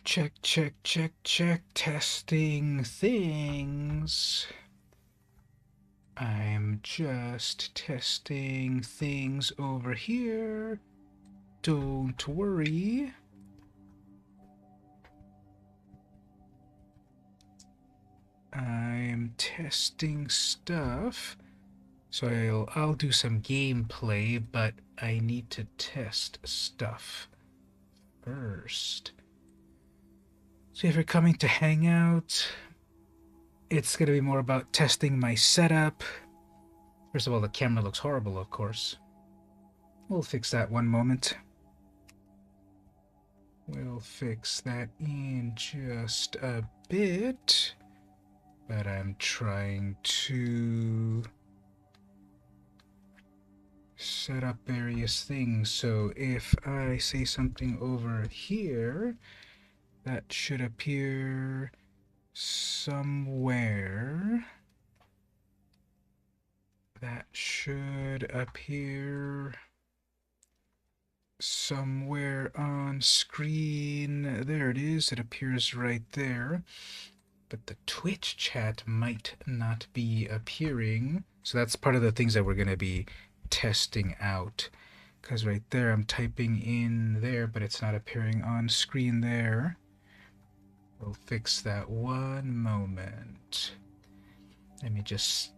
Check, check, check, check. Testing things. I'm just testing things over here. Don't worry. I'm testing stuff. So I'll do some gameplay, but I need to test stuff first. So if you're coming to hang out, it's going to be more about testing my setup. First of all, the camera looks horrible, of course. We'll fix that one moment. We'll fix that in just a bit. But I'm trying to set up various things. So if I say something over here, that should appear somewhere. That should appear somewhere on screen. There it is. It appears right there. But the Twitch chat might not be appearing. So that's part of the things that we're going to be testing out. Because right there, I'm typing in there, but it's not appearing on screen there. We'll fix that one moment. Let me just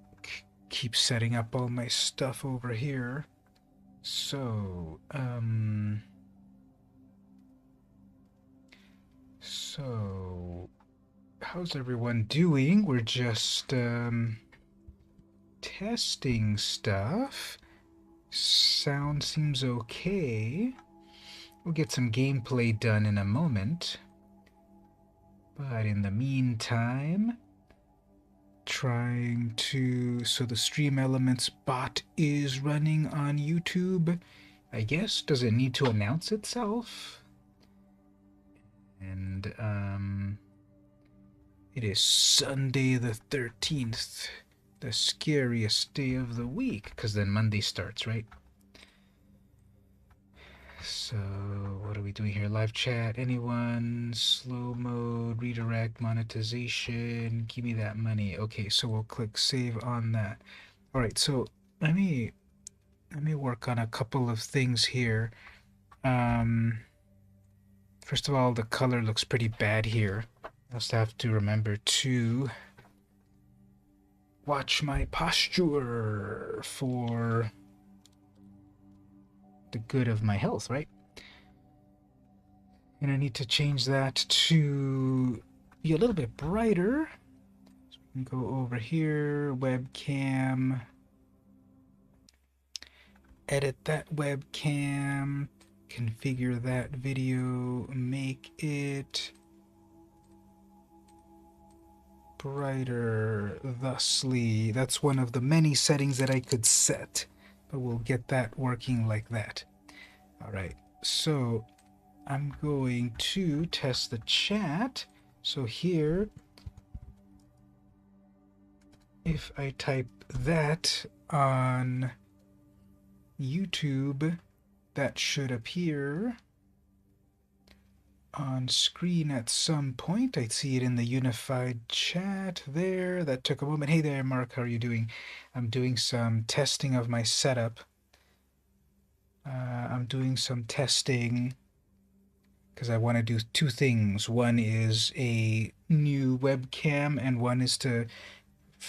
keep setting up all my stuff over here. So, how's everyone doing? We're just, testing stuff. Sound seems okay. We'll get some gameplay done in a moment. But in the meantime, trying to... So the Stream Elements bot is running on YouTube. I guess, does it need to announce itself? And, it is Sunday the 13th. The scariest day of the week, because then Monday starts, right? So, what are we doing here? Live chat, anyone? Slow mode, redirect, monetization, give me that money. Okay, so we'll click save on that. All right, so let me work on a couple of things here. First of all, the color looks pretty bad here. I also have to remember to watch my posture for the good of my health, right? And I need to change that to be a little bit brighter. So we can go over here, webcam, edit that webcam, configure that video, make it brighter thusly. That's one of the many settings that I could set, but we'll get that working like that. All right, so I'm going to test the chat. So here, if I type that on YouTube, that should appear on screen at some point. I see it in the unified chat there. That took a moment. Hey there, Mark, how are you doing? I'm doing some testing of my setup. I'm doing some testing because I want to do two things. One is a new webcam, and one is to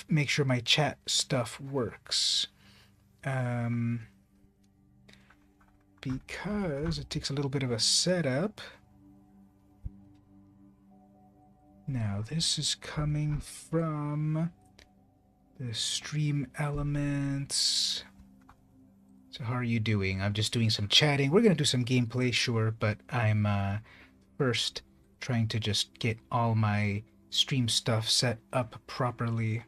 make sure my chat stuff works. Because it takes a little bit of a setup. Now, this is coming from the Stream Elements. So how are you doing? I'm just doing some chatting. We're going to do some gameplay, sure, but I'm first trying to just get all my stream stuff set up properly.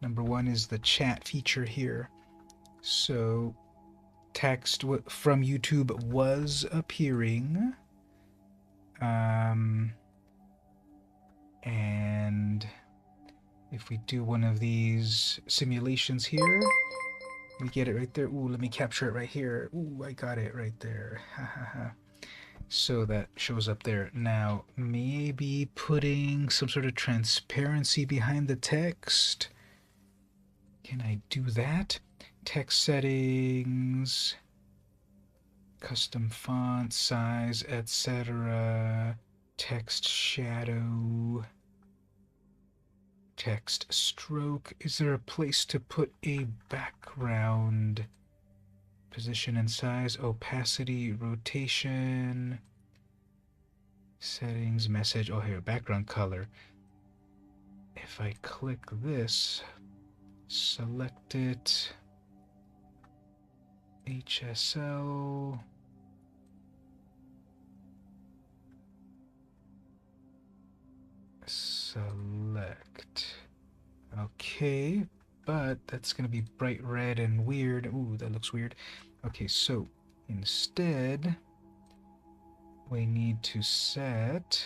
Number one is the chat feature here. So text from YouTube was appearing. And if we do one of these simulations here, we get it right there. Ooh, let me capture it right here. Ooh, I got it right there. Ha ha ha. So that shows up there. Now, maybe putting some sort of transparency behind the text. Can I do that? Text settings, custom font size, etc. Text shadow, text stroke. Is there a place to put a background? Position and size, opacity, rotation, settings, message. Oh, here, background color. If I click this, select it, HSL, select. Okay, but that's going to be bright red and weird. Ooh, that looks weird. Okay, so instead, we need to set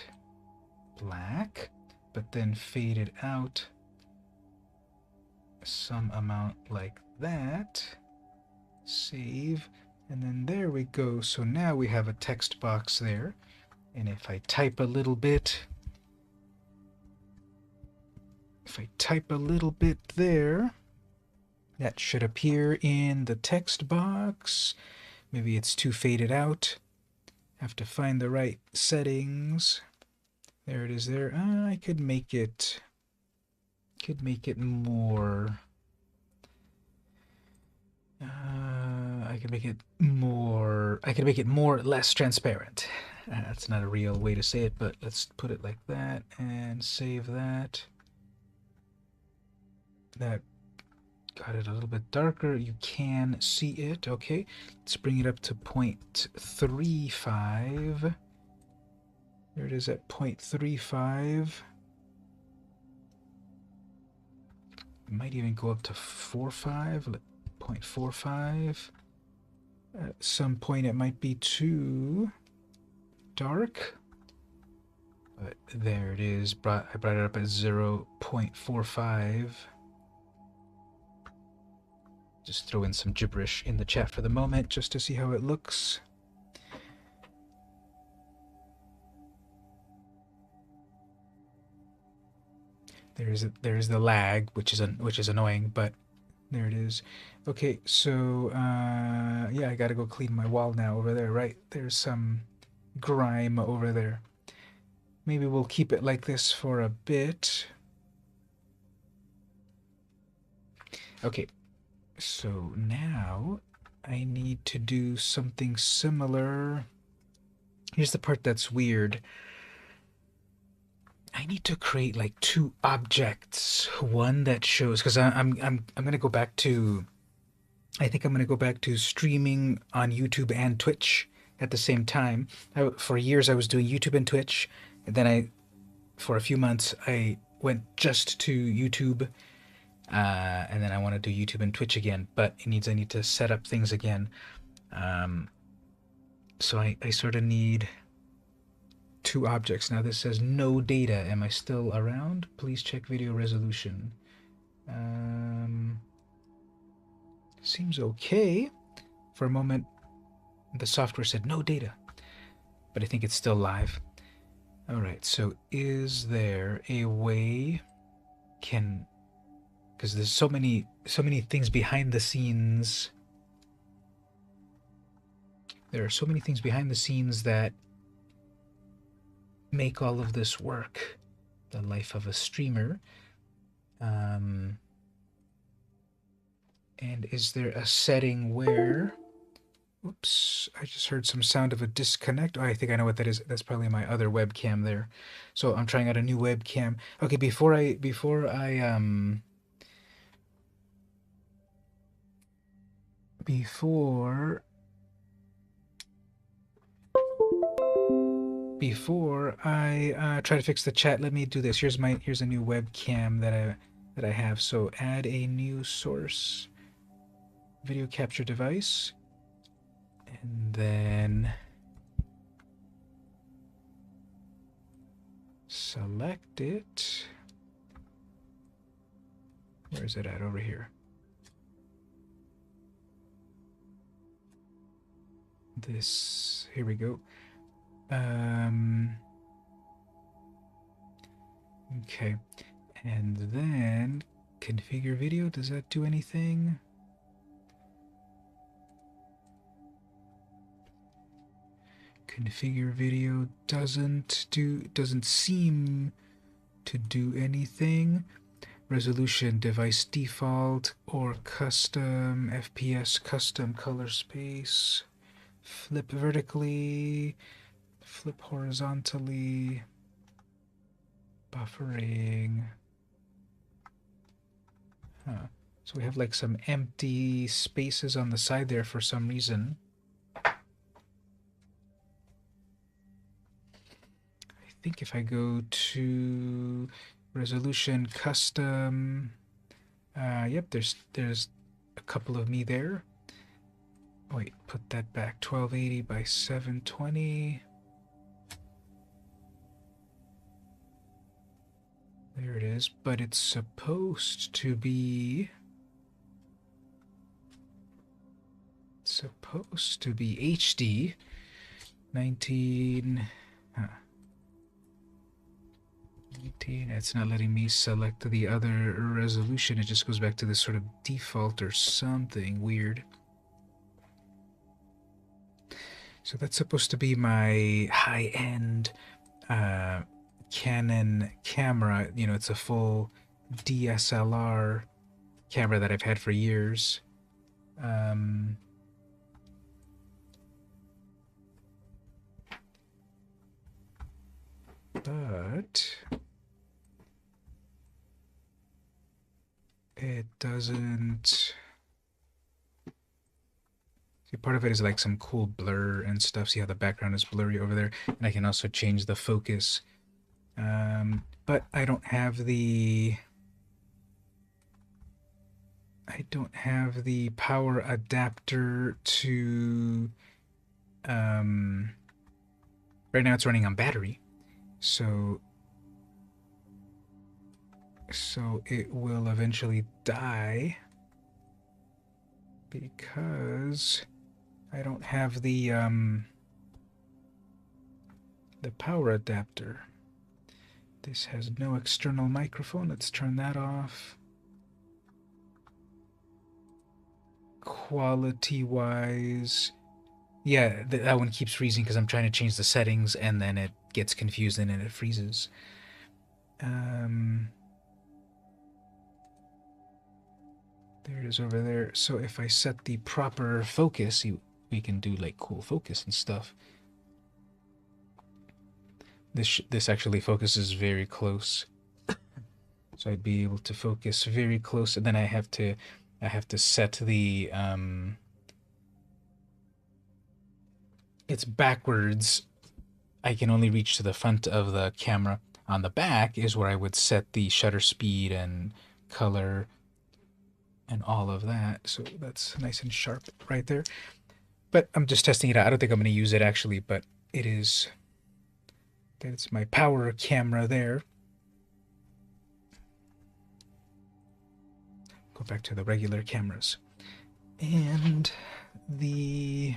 black, but then fade it out some amount like that. Save, and then there we go. So now we have a text box there, and if I type a little bit, there, that should appear in the text box. Maybe it's too faded out. Have to find the right settings. There it is there. I could make it more. I could make it more less transparent. That's not a real way to say it, but let's put it like that and save that. That got it a little bit darker. You can see it. Okay, let's bring it up to 0.35. There it is at 0.35. It might even go up to 4.5. 0.45. At some point it might be too dark, but there it is. I brought it up at 0.45. Just throw in some gibberish in the chat for the moment just to see how it looks. There's the lag, which is annoying, but there it is. Okay, so yeah, I gotta go clean my wall now over there, right? There's some grime over there. Maybe we'll keep it like this for a bit. Okay, so now I need to do something similar. Here's the part that's weird. I need to create like two objects. One that shows, because I'm gonna go back to, I think I'm gonna go back to streaming on YouTube and Twitch at the same time. For years I was doing YouTube and Twitch, and then for a few months I went just to YouTube, and then I want to do YouTube and Twitch again. But I need to set up things again. So I sort of need two objects. Now this says no data. Am I still around? Please check video resolution. Seems okay. For a moment, the software said no data, but I think it's still live. All right, so is there a way because there's so many things behind the scenes. There are so many things behind the scenes that make all of this work. The life of a streamer. And is there a setting where... Oops, I just heard some sound of a disconnect. Oh, I think I know what that is. That's probably my other webcam there. So I'm trying out a new webcam. Okay, before I try to fix the chat, let me do this. Here's a new webcam that I have. So add a new source video capture device, and then select it. Where is it at? Over here. Here we go. Okay. And then configure video. Does that do anything? Configure video doesn't seem to do anything. Resolution, device default, or custom, FPS, custom color space, flip vertically, flip horizontally, buffering. Huh. So we have like some empty spaces on the side there for some reason. I think if I go to resolution, custom, yep, there's a couple of me there. Wait, put that back. 1280 by 720. There it is, but it's supposed to be HD. 19. Huh. 19. It's not letting me select the other resolution. It just goes back to this sort of default or something weird. So that's supposed to be my high-end Canon camera. You know, it's a full DSLR camera that I've had for years. But it doesn't. See, part of it is like some cool blur and stuff. See how the background is blurry over there? And I can also change the focus. But I don't have the power adapter to right now it's running on battery, so it will eventually die because I don't have the power adapter. This has no external microphone. Let's turn that off. Quality-wise, yeah, that one keeps freezing because I'm trying to change the settings and then it gets confused and then it freezes. There it is over there. So if I set the proper focus, we can do like cool focus and stuff. This actually focuses very close, so I'd be able to focus very close, and then I have to set the it's backwards. I can only reach to the front of the camera. On the back is where I would set the shutter speed and color and all of that. So that's nice and sharp right there. But I'm just testing it out. I don't think I'm going to use it actually, but it is. That's my power camera there. Go back to the regular cameras. And we'll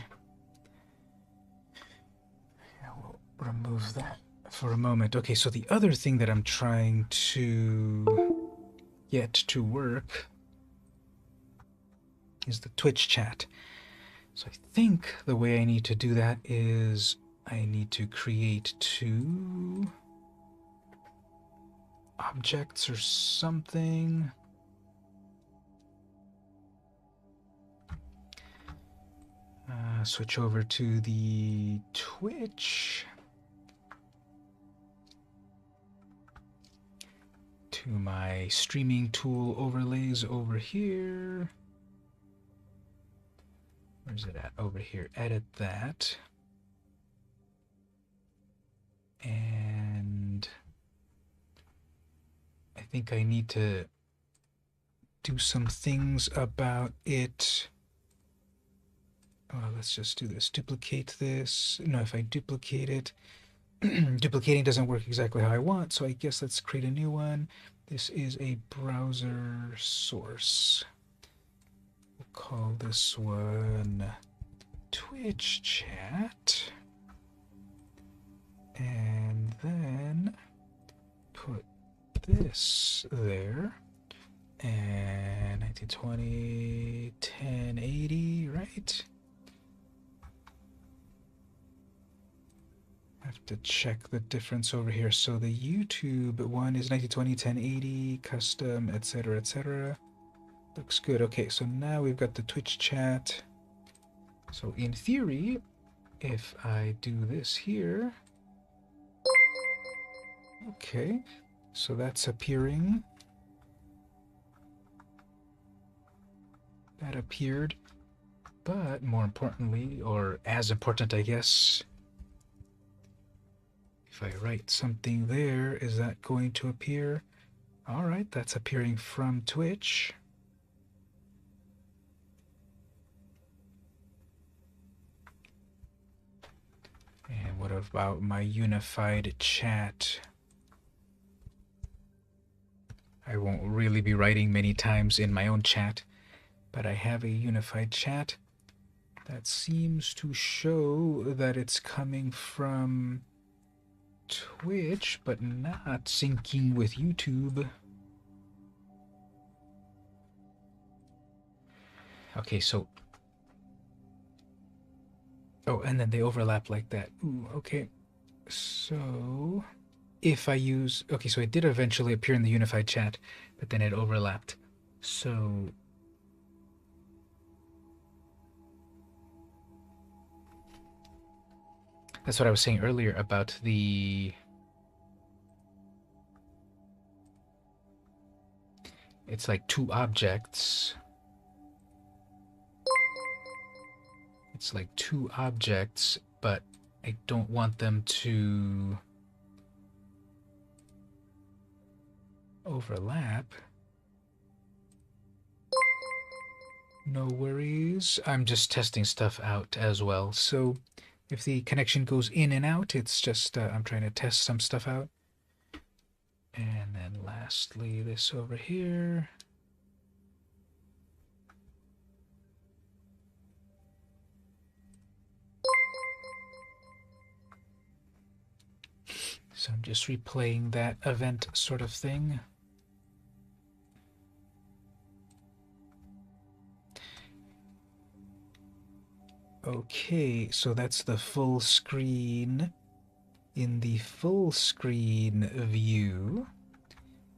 remove that for a moment. Okay, so the other thing that I'm trying to get to work is the Twitch chat. So I think the way I need to do that is I need to create 2 objects or something. Switch over to the Twitch. To my streaming tool overlays over here. Where's it at? Over here. Edit that. And I think I need to do some things about it. Well, let's just do this. Duplicate this. No, if I duplicate it, duplicating doesn't work exactly how I want, so I guess let's create a new one. This is a browser source. We'll call this one Twitch chat. And then put this there. And 1920, 1080, right? I have to check the difference over here. So the YouTube one is 1920, 1080, custom, etc., etc. Looks good. Okay, so now we've got the Twitch chat. So in theory, if I do this here, okay, so that's appearing. That appeared, but more importantly, or as important, I guess, if I write something there, is that going to appear? All right, that's appearing from Twitch. And what about my unified chat? I won't really be writing many times in my own chat, but I have a unified chat that seems to show that it's coming from Twitch, but not syncing with YouTube. Okay, so... oh, and then they overlap like that. Ooh, okay. So... if I use... okay, so it did eventually appear in the unified chat, but then it overlapped. So... that's what I was saying earlier about the... it's like two objects. It's like two objects, but I don't want them to overlap. No worries. I'm just testing stuff out as well. So if the connection goes in and out, it's just I'm trying to test some stuff out. And then lastly, this over here. So I'm just replaying that event sort of thing. Okay, so that's the full screen. In the full screen view,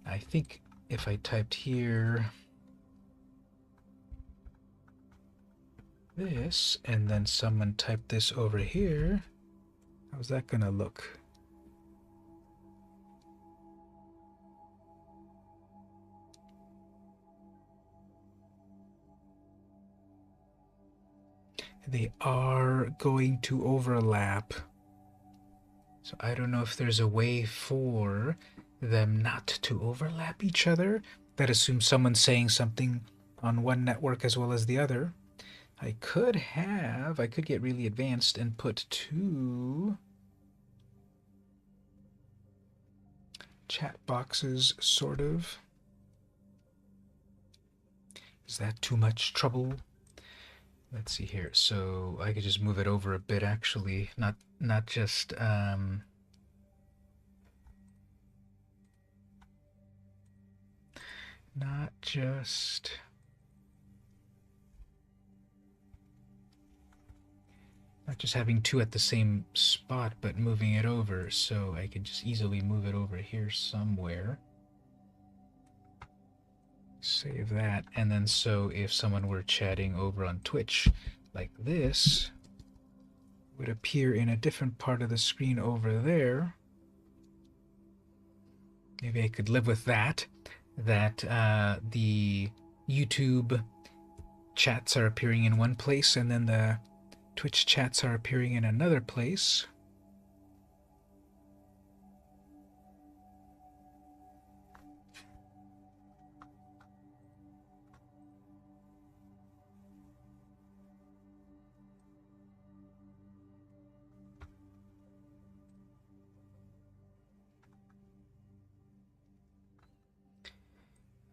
I think if I typed here this, and then someone typed this over here, how's that gonna look? They are going to overlap. So I don't know if there's a way for them not to overlap each other. That assumes someone's saying something on one network as well as the other. I could get really advanced and put two chat boxes, sort of. Is that too much trouble? Let's see here. So I could just move it over a bit, actually. Not just not just having two at the same spot, but moving it over. So I could just easily move it over here somewhere. Save that. And then so if someone were chatting over on Twitch like this, it would appear in a different part of the screen over there. Maybe I could live with that. That the YouTube chats are appearing in one place and then the Twitch chats are appearing in another place.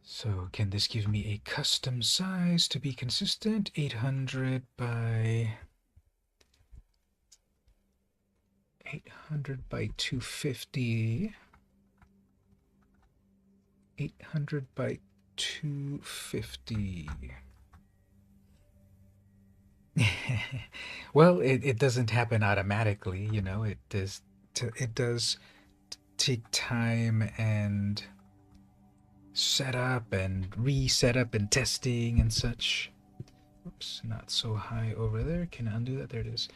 So can this give me a custom size to be consistent? 800 by 800 by 250. 800 by 250. Well, it doesn't happen automatically, you know. It does take time and set up and reset up and testing and such. Oops, not so high over there. Can I undo that? There it is.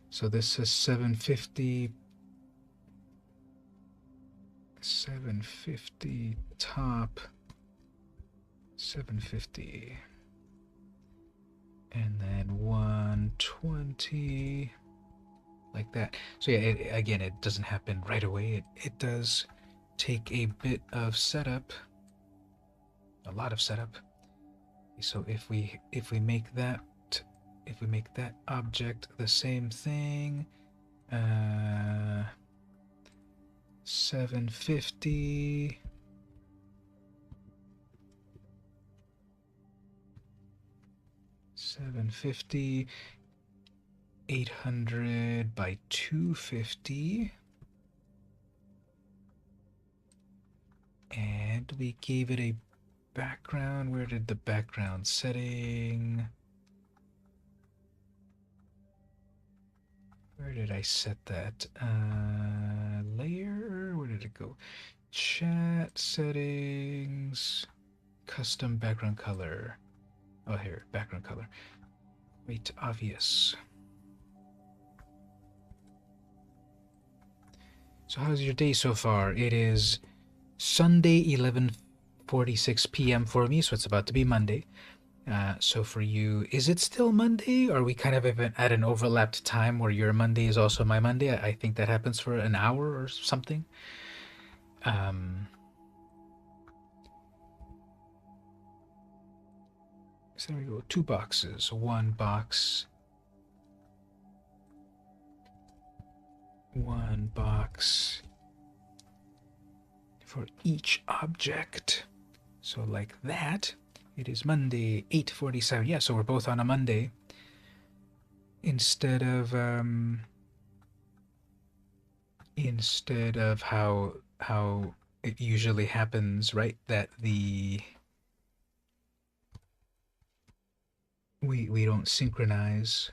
So this is 750. 750 top. 750. And then 120. Like that. So yeah, again, it doesn't happen right away. It does take a bit of setup. A lot of setup. So if we make that object the same thing, 750. 750, 800 by 250. And we gave it a background. Where did the background setting? Where did I set that? Layer? Where did it go? Chat settings. Custom background color. Oh, here, background color. Wait, obvious. So how's your day so far? It is Sunday, 11:46 p.m. for me, so it's about to be Monday. So for you, is it still Monday? Or are we kind of at an overlapped time where your Monday is also my Monday? I think that happens for an hour or something. So there we go. 2 boxes. 1 box. 1 box for each object. So like that. It is Monday, 8:47. Yeah, so we're both on a Monday. Instead of how it usually happens, right? That we don't synchronize.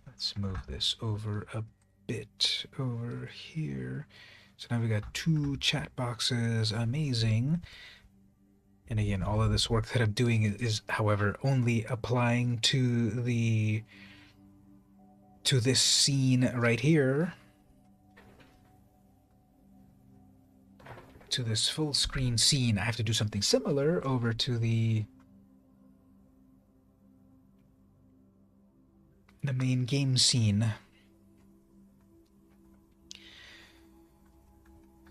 Let's move this over a bit over here. So now we got 2 chat boxes. Amazing. And again, all of this work that I'm doing is, however, only applying to this scene right here. To this full screen scene. I have to do something similar over to the main game scene.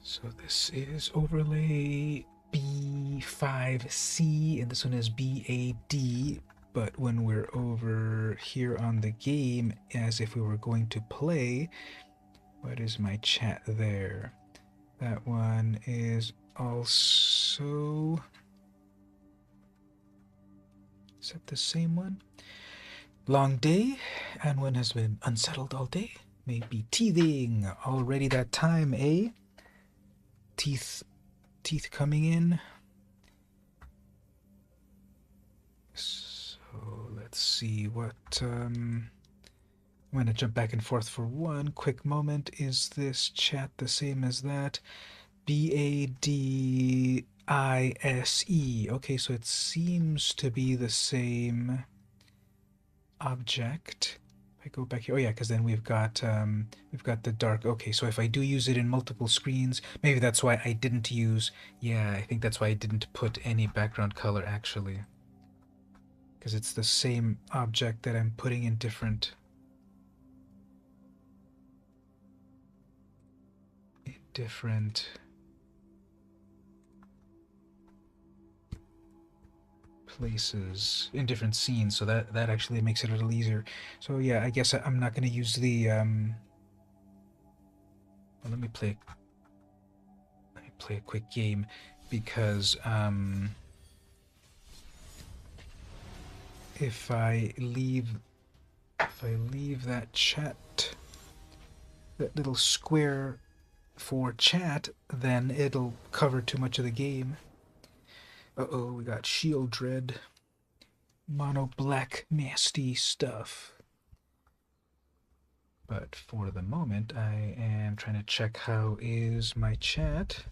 So this is overlay B5C, and this one is BAD. But when we're over here on the game, as if we were going to play, what is my chat there? That one is also... Is that the same one? Long day, and one has been unsettled all day. Maybe teething. Already that time, eh? Teeth coming in. So let's see what... I'm going to jump back and forth for one quick moment. Is this chat the same as that? BADISE. Okay, so it seems to be the same object. If I go back here, oh yeah, because then we've got the dark. Okay, so if I do use it in multiple screens, maybe that's why I didn't use. Yeah, I think that's why I didn't put any background color actually, because it's the same object that I'm putting in different places, in different scenes, so that actually makes it a little easier. So yeah, I guess I'm not going to use the well, let me play a quick game, because if I leave that chat, that little square for chat, then it'll cover too much of the game. Uh-oh, we got shield dread. Mono black nasty stuff. But for the moment, I am trying to check how is my chat.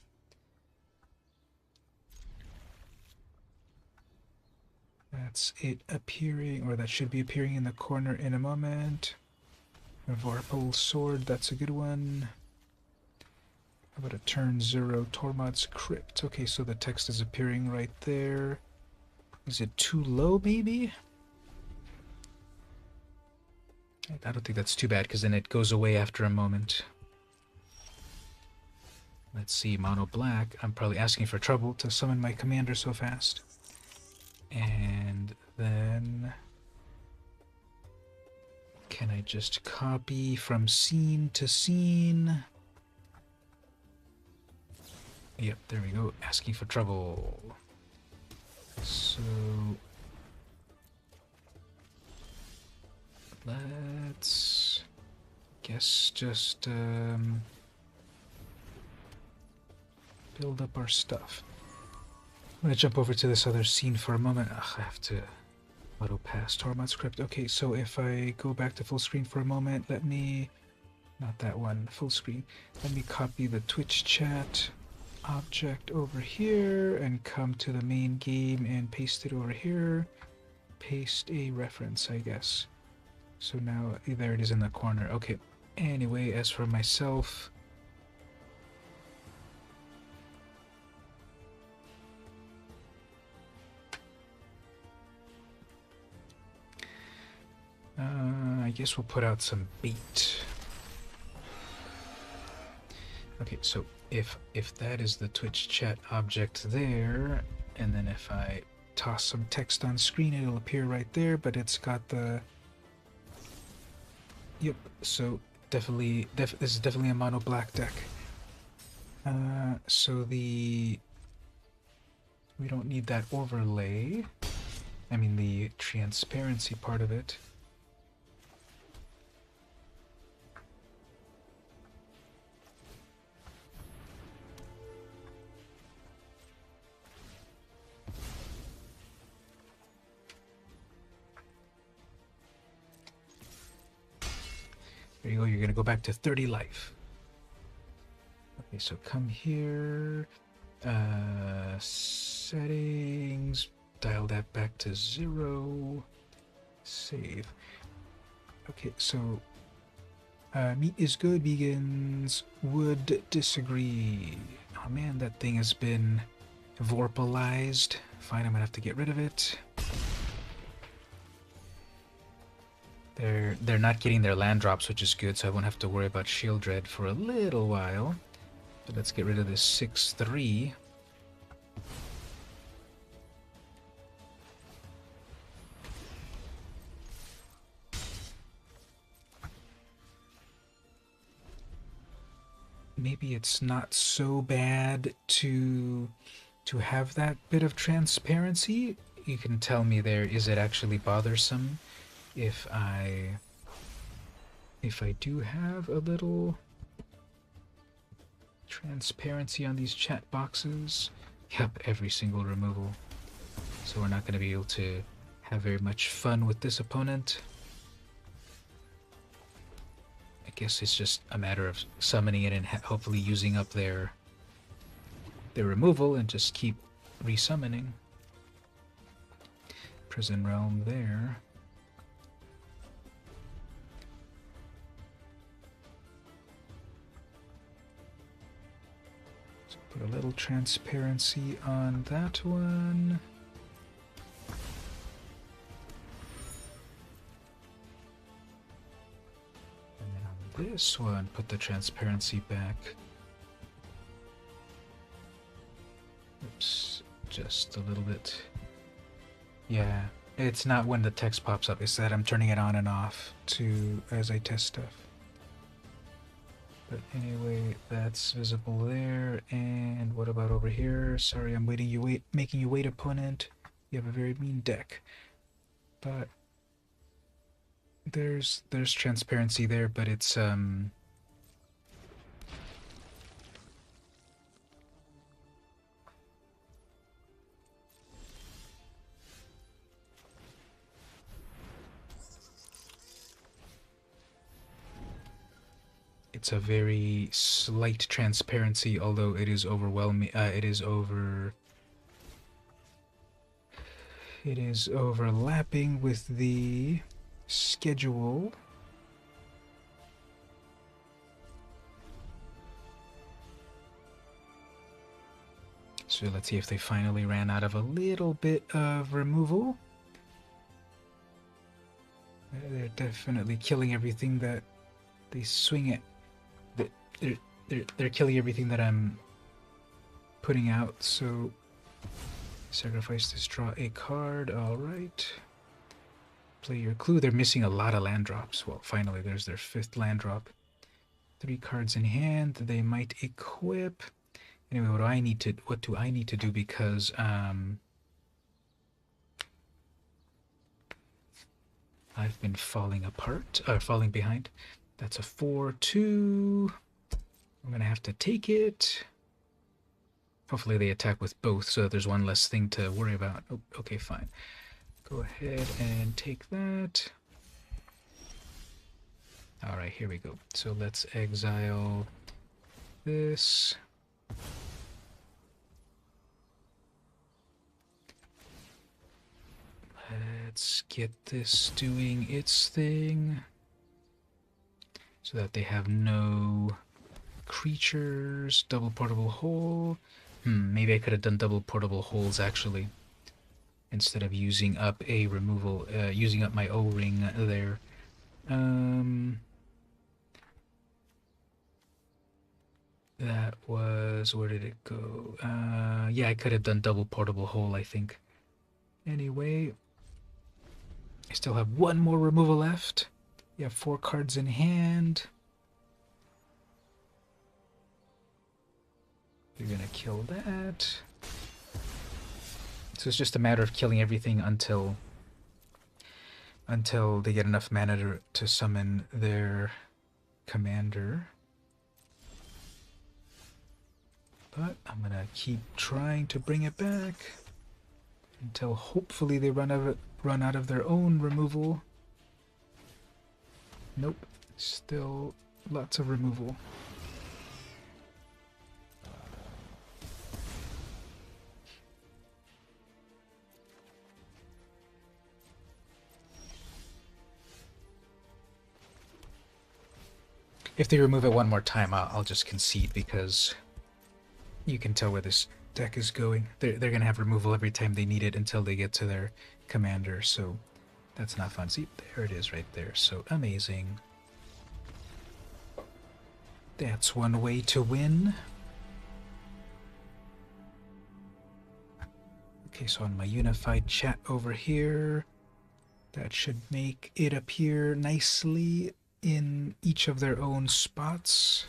That's it appearing, or that should be appearing in the corner in a moment. Vorpal Sword, that's a good one. How about a turn 0 Tormod's Crypt? Okay, so the text is appearing right there. Is it too low, maybe? I don't think that's too bad, because then it goes away after a moment. Let's see, Mono Black. I'm probably asking for trouble to summon my commander so fast. And then... can I just copy from scene to scene? Yep, there we go. Asking for trouble. So... let's... guess just... build up our stuff. I'm gonna jump over to this other scene for a moment. Ugh, I have to auto pass Tormod's Crypt. Okay, so if I go back to full screen for a moment, let me... not that one, full screen. Let me copy the Twitch chat object over here and come to the main game and paste it over here. Paste a reference, I guess. So now, there it is in the corner. Okay, anyway, as for myself... I guess we'll put out some bait. Okay, so if that is the Twitch chat object there, and then if I toss some text on screen, it'll appear right there, but it's got the... yep, so definitely, this is definitely a mono black deck. So we don't need that overlay. I mean the transparency part of it. There you go, you're gonna go back to 30 life. Okay, so come here, settings, dial that back to 0, save. Okay, so meat is good, vegans would disagree. Oh man, that thing has been vorpalized. Fine, I'm gonna have to get rid of it. They're not getting their land drops, which is good, so I won't have to worry about shield dread for a little while. But let's get rid of this 6/3. Maybe it's not so bad to have that bit of transparency. You can tell me there, is it actually bothersome if I do have a little transparency on these chat boxes? Yep, every single removal. So we're not going to be able to have very much fun with this opponent. I guess it's just a matter of summoning it and hopefully using up their removal and just keep resummoning. Prison Realm there. So put a little transparency on that one. And then on this one, put the transparency back. Oops, just a little bit. Yeah, it's not when the text pops up, it's that I'm turning it on and off as I test stuff. But anyway, that's visible there. And what about over here? Sorry, I'm making you wait, opponent. You have a very mean deck. But there's transparency there, but it's a very slight transparency, although it is overwhelming. It is overlapping with the schedule. So let's see if they finally ran out of a little bit of removal. They're definitely killing everything that they swing at. They're killing everything that I'm putting out, so sacrifice this, draw a card. All right. Play your clue. They're missing a lot of land drops. Well, finally, there's their 5th land drop. 3 cards in hand. They might equip. Anyway, what do I need to do? Because I've been falling behind. That's a 4-2. I'm gonna have to take it. Hopefully they attack with both, so that there's one less thing to worry about. Oh, okay, fine. Go ahead and take that. All right, here we go. So let's exile this. Let's get this doing its thing so that they have no creatures. Double portable hole. Maybe I could have done double portable holes actually, instead of using up a removal, using up my O-ring there. That was, where did it go? Yeah, I could have done double portable hole, I think. Anyway, I still have 1 more removal left. You have 4 cards in hand. You're gonna kill that. So it's just a matter of killing everything until they get enough mana to summon their commander. But I'm gonna keep trying to bring it back until hopefully they run out of their own removal. Nope, still lots of removal. If they remove it one more time, I'll just concede, because you can tell where this deck is going. They're going to have removal every time they need it until they get to their commander, so that's not fun. See, there it is right there. So amazing. That's one way to win. Okay, so on my unified chat over here, that should make it appear nicely in each of their own spots.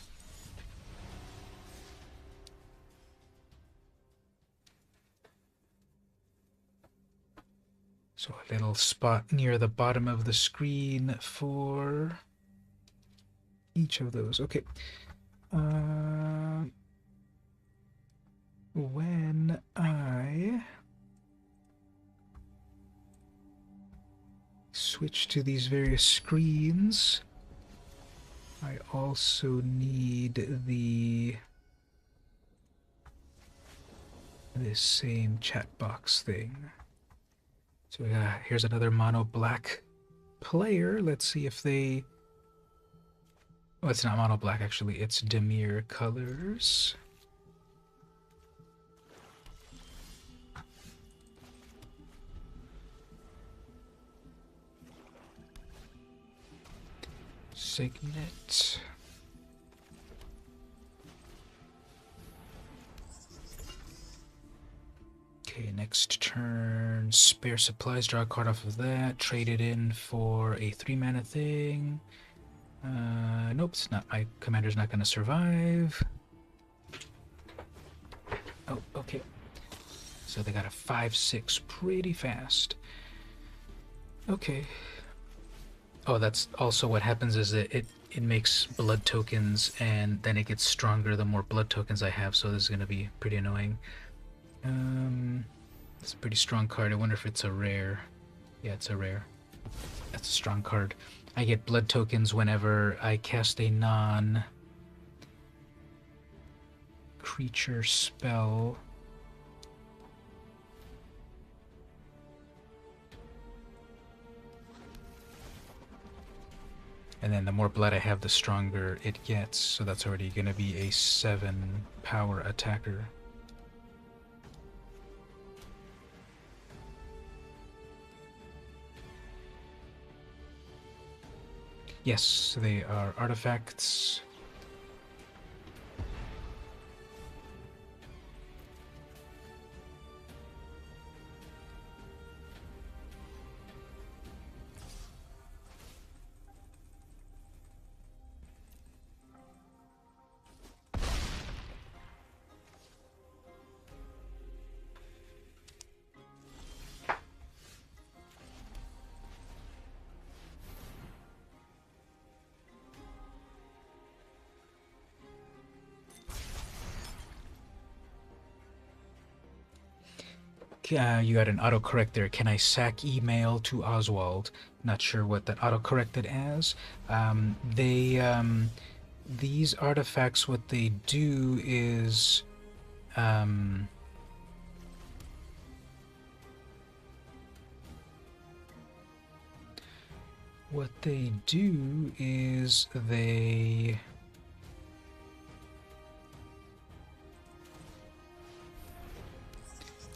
So a little spot near the bottom of the screen for each of those. Okay. When I switch to these various screens, I also need this same chat box thing. So here's another mono black player. Let's see if they... Oh, it's not mono black actually, it's Dimir colors. Signet. Okay, next turn, spare supplies, draw a card off of that, trade it in for a 3-mana thing. Nope, it's not. My commander's not going to survive. Oh, okay. So they got a 5/6 pretty fast. Okay. Oh, that's also what happens is it makes blood tokens, and then it gets stronger the more blood tokens I have, so this is going to be pretty annoying. It's a pretty strong card. I wonder if it's a rare. Yeah, it's a rare. That's a strong card. I get blood tokens whenever I cast a non-creature spell. And then the more blood I have, the stronger it gets. So that's already going to be a 7 power attacker. Yes, they are artifacts. You got an autocorrect there. Can I sack email to Oswald? Not sure what that autocorrected as. These artifacts, what they do is, what they do is they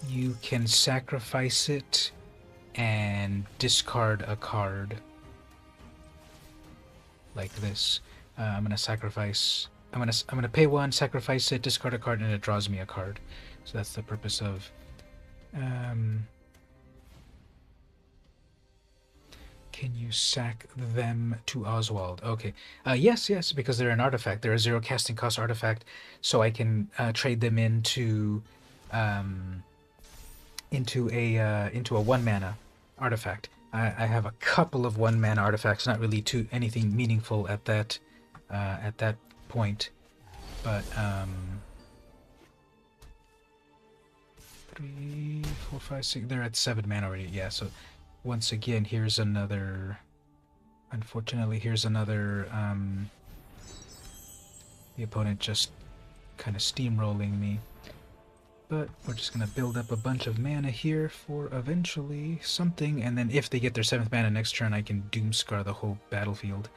you can sacrifice it and discard a card like this. I'm gonna sacrifice. I'm gonna pay one, sacrifice it, discard a card, and it draws me a card. So that's the purpose of. Can you sack them to Oswald? Okay. Yes, yes, because they're an artifact. They're a 0 casting cost artifact, so I can trade them into a 1 mana artifact. I have a couple of 1 mana artifacts, not really anything meaningful at that point, but 3, 4, 5, 6. They're at 7 mana already. Yeah. So once again, here's another. Unfortunately, here's another. The opponent just kind of steamrolling me. But we're just going to build up a bunch of mana here for eventually something, and then if they get their 7th mana next turn, I can Doomscar the whole battlefield.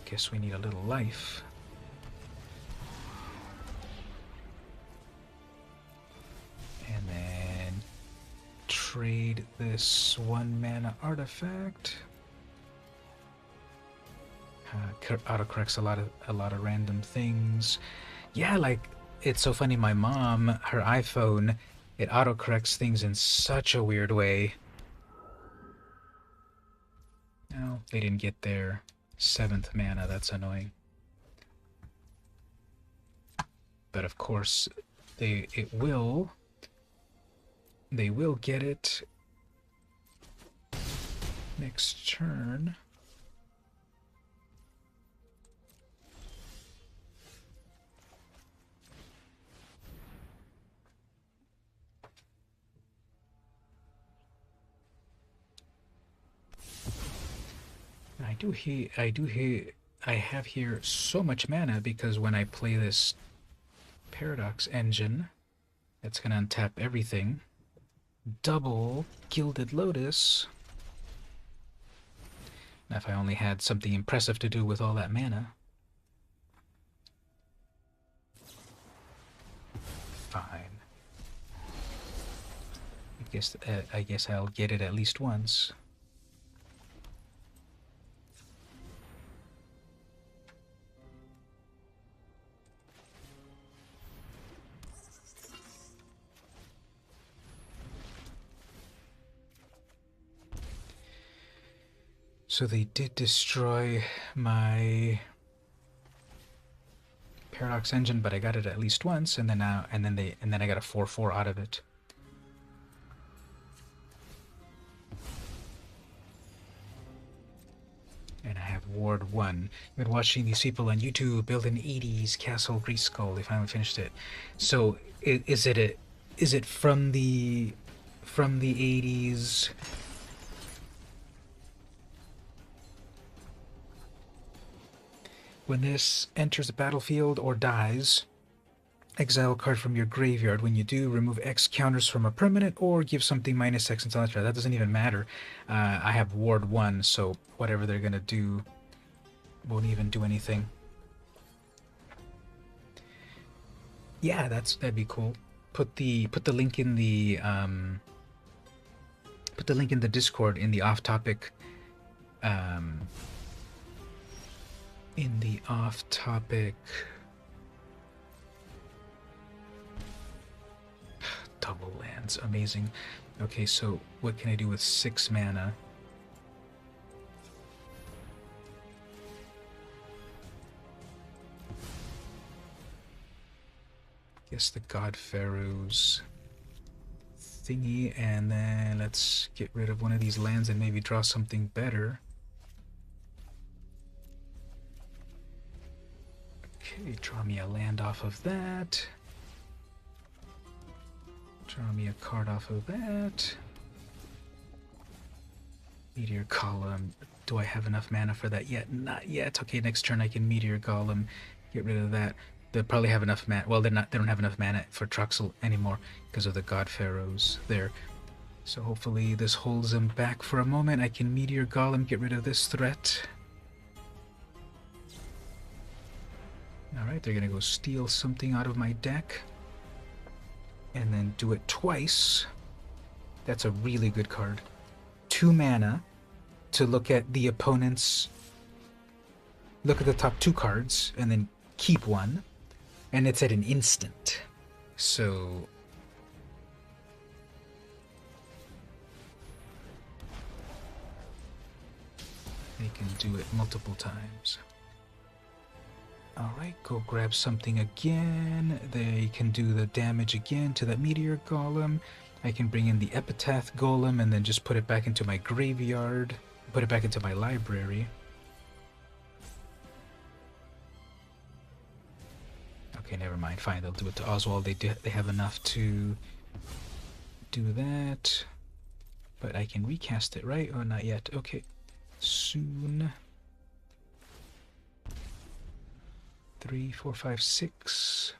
Guess we need a little life. And then trade this 1 mana artifact. Autocorrects a lot of random things. Yeah, like it's so funny. My mom, her iPhone, it autocorrects things in such a weird way. No, they didn't get their 7th mana. That's annoying. But of course, they will get it next turn. I have here so much mana because when I play this Paradox Engine, it's gonna untap everything. Double Gilded Lotus. Now if I only had something impressive to do with all that mana. Fine. I guess I'll get it at least once. So they did destroy my Paradox Engine, but I got it at least once, and then I got a 4/4 out of it. And I have Ward 1. I've been watching these people on YouTube build an 80s Castle Grayskull. They finally finished it. So is it from the 80s? When this enters the battlefield or dies, exile a card from your graveyard. When you do, remove X counters from a permanent or give something minus X until that doesn't even matter. I have Ward 1, so whatever they're gonna do won't even do anything. Yeah, that'd be cool. Put the link in the Discord in the off-topic double lands. Amazing. Okay, so what can I do with 6 mana? Guess the God Pharaoh's thingy, and then let's get rid of one of these lands and maybe draw something better. Okay, draw me a land off of that. Draw me a card off of that. Meteor Golem. Do I have enough mana for that yet? Not yet. Okay, next turn I can Meteor Golem. Get rid of that. They'll probably have enough mana. Well, they don't have enough mana for Truxel anymore because of the God Pharaohs there. So hopefully this holds them back for a moment. I can Meteor Golem, get rid of this threat. Alright, they're gonna go steal something out of my deck. And then do it twice. That's a really good card. 2 mana to look at the opponent's... Look at the top 2 cards, and then keep one. And it's at an instant. So... they can do it multiple times. Alright, go grab something again. They can do the damage again to that Meteor Golem. I can bring in the Epitaph Golem and then just put it back into my graveyard. Put it back into my library. Okay, never mind. Fine, they'll do it to Oswald. They have enough to do that. But I can recast it, right? Oh, not yet. Okay. Soon. 3, 4, 5, 6.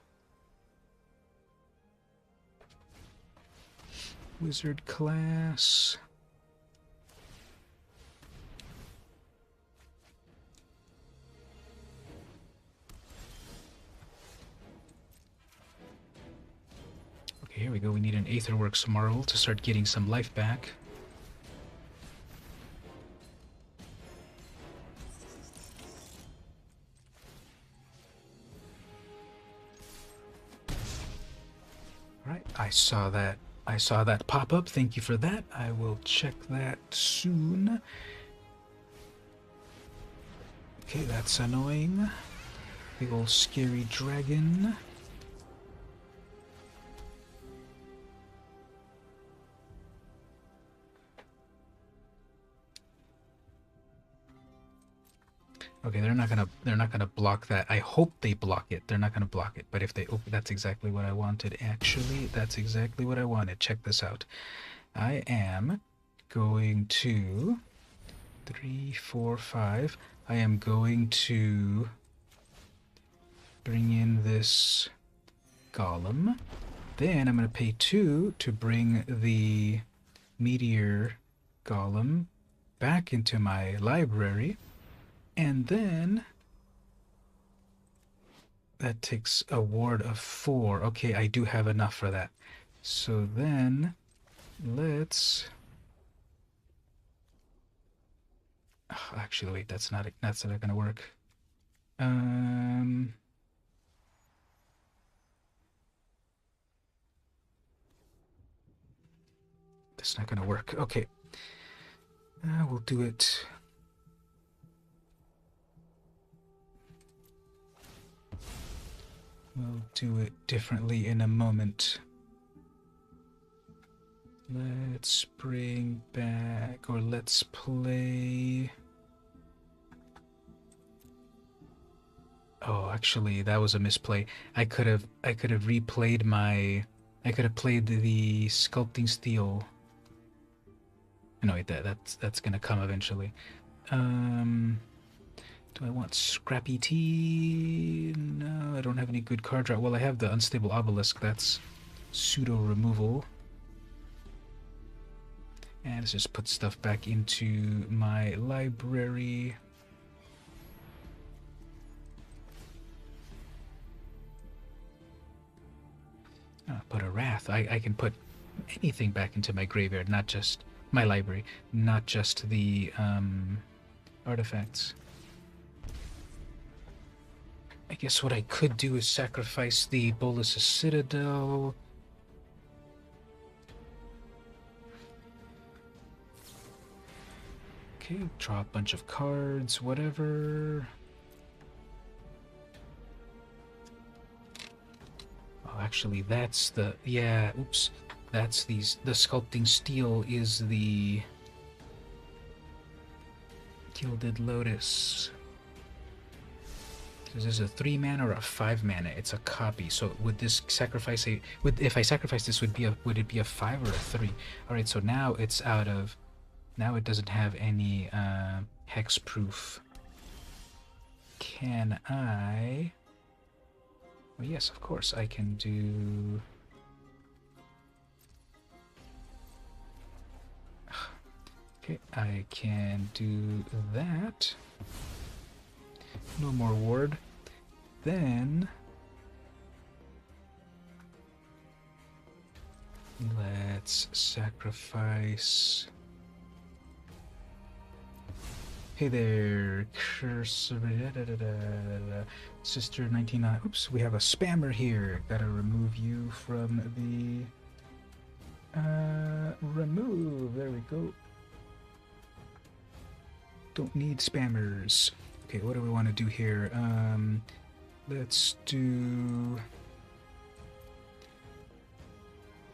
Wizard class. Okay, here we go. We need an Aetherworks Marvel to start getting some life back. Alright, I saw that pop up. Thank you for that. I will check that soon. Okay, that's annoying. Big old scary dragon. Okay, they're not gonna block that. I hope they block it. They're not gonna block it. But if they that's exactly what I wanted. Actually, that's exactly what I wanted. Check this out. I am going to 3, 4, 5. I am going to bring in this golem. Then I'm going to pay 2 to bring the meteor golem back into my library. And then that takes a ward of 4. Okay, I do have enough for that. So then let's... oh, actually, wait, that's not gonna work. That's not gonna work. Okay. We'll do it. We'll do it differently in a moment. Let's bring back, or let's play... Oh, actually, that was a misplay. I could have replayed my I could have played the sculpting steel. No, wait, that's gonna come eventually. Um, do I want scrappy tea? No, I don't have any good card draw. Well, I have the unstable obelisk. That's pseudo removal. And let's just put stuff back into my library. Put a wrath. I can put anything back into my graveyard, not just my library, not just the artifacts. I guess what I could do is sacrifice the Bolas' Citadel. Okay, draw a bunch of cards, whatever. Oh, actually, that's the... Yeah, oops. That's these... The Sculpting Steel is the... Gilded Lotus. Is this a 3 mana or a 5 mana? It's a copy. So would this sacrifice a... if I sacrifice this, would it be a 5 or a 3? Alright, so now it's out of... Now it doesn't have any hexproof. Can I... Well, yes, of course, I can do... Okay, I can do that. No more ward. Then... Let's sacrifice... Hey there, Curse... Sister 99... Oops, we have a spammer here. Gotta remove you from the... remove. There we go. Don't need spammers. Okay, what do we want to do here? Let's do...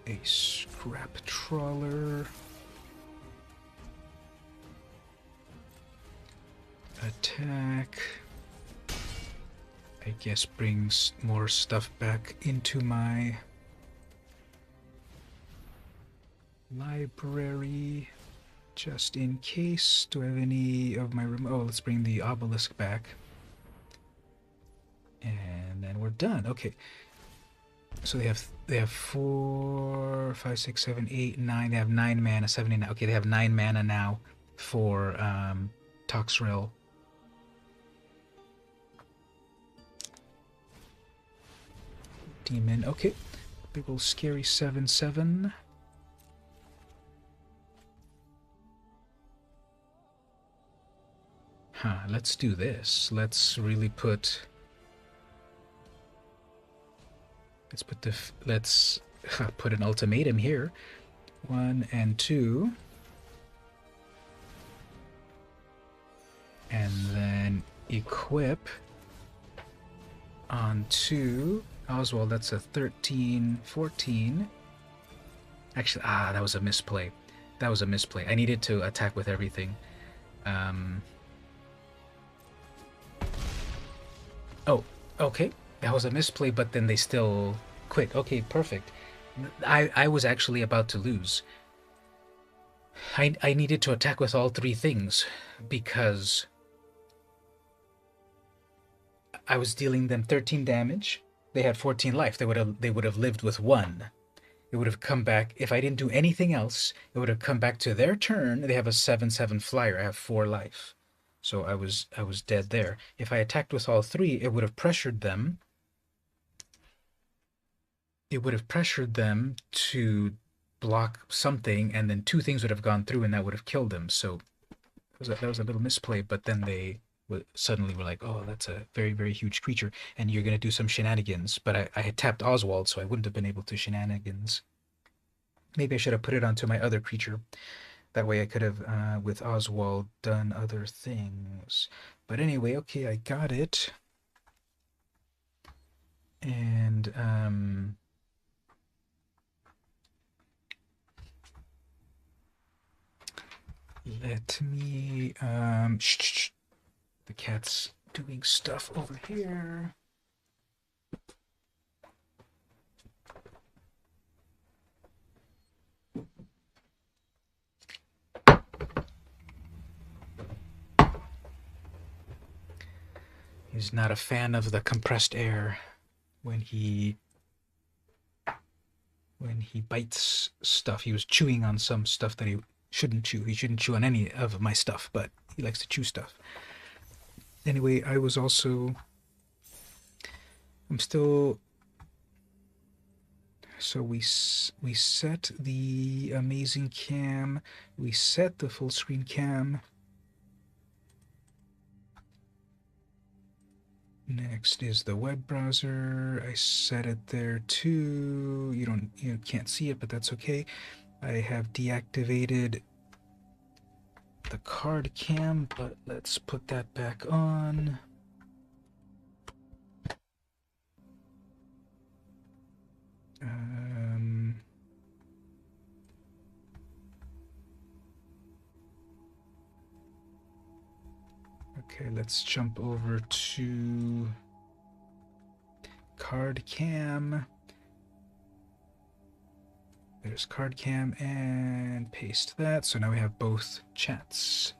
a scrap trawler. Attack. I guess brings more stuff back into my library just in case. Do I have any of my room? Oh, let's bring the obelisk back. And then we're done. Okay. So they have 4, 5, 6, 7, 8, 9. They have 9 mana, 79. Okay, they have 9 mana now for Toxrill. Demon. Okay. Big old scary 7/7. Huh, let's do this. Let's really put... Let's put an ultimatum here. 1 and 2. And then equip on 2. Oswald, that's a 13, 14. Actually, that was a misplay. That was a misplay. I needed to attack with everything. Oh, okay. That was a misplay, but then they still quit. Okay, perfect. I was actually about to lose. I needed to attack with all 3 things because I was dealing them 13 damage. They had 14 life. They would have lived with 1. It would have come back if I didn't do anything else. It would have come back to their turn. They have a 7/7 flyer. I have 4 life. So I was dead there. If I attacked with all 3, it would have pressured them. It would have pressured them to block something, and then 2 things would have gone through, and that would have killed them. So that was a little misplay, but then they suddenly were like, oh, that's a very, very huge creature, and you're going to do some shenanigans. But I had tapped Oswald, so I wouldn't have been able to shenanigans. Maybe I should have put it onto my other creature. That way I could have, with Oswald, done other things. But anyway, okay, I got it. And, let me, shh. The cat's doing stuff over here. He's not a fan of the compressed air when he bites stuff. He was chewing on some stuff that he shouldn't chew. He shouldn't chew on any of my stuff, but he likes to chew stuff. Anyway, I'm still. So we set the amazing cam, we set the full screen cam. Next is the web browser. I set it there too. You can't see it, but that's okay. I have deactivated the card cam, but let's put that back on. Okay, let's jump over to card cam. There's card cam and paste that. So now we have both chats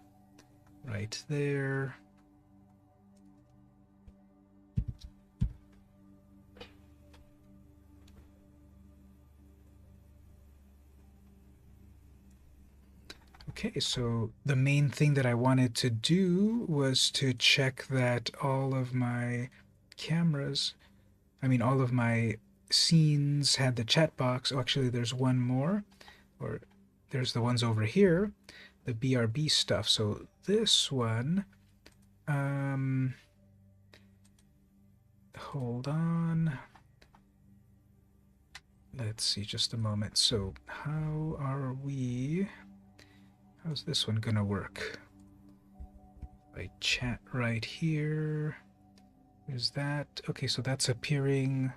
right there. Okay, so the main thing that I wanted to do was to check that all of my cameras, all of my scenes had the chat box. Oh, actually, there's one more, or there's the ones over here, the BRB stuff. So this one, hold on. Let's see, just a moment. So how's this one gonna work? I chat right here. Is that okay? So that's appearing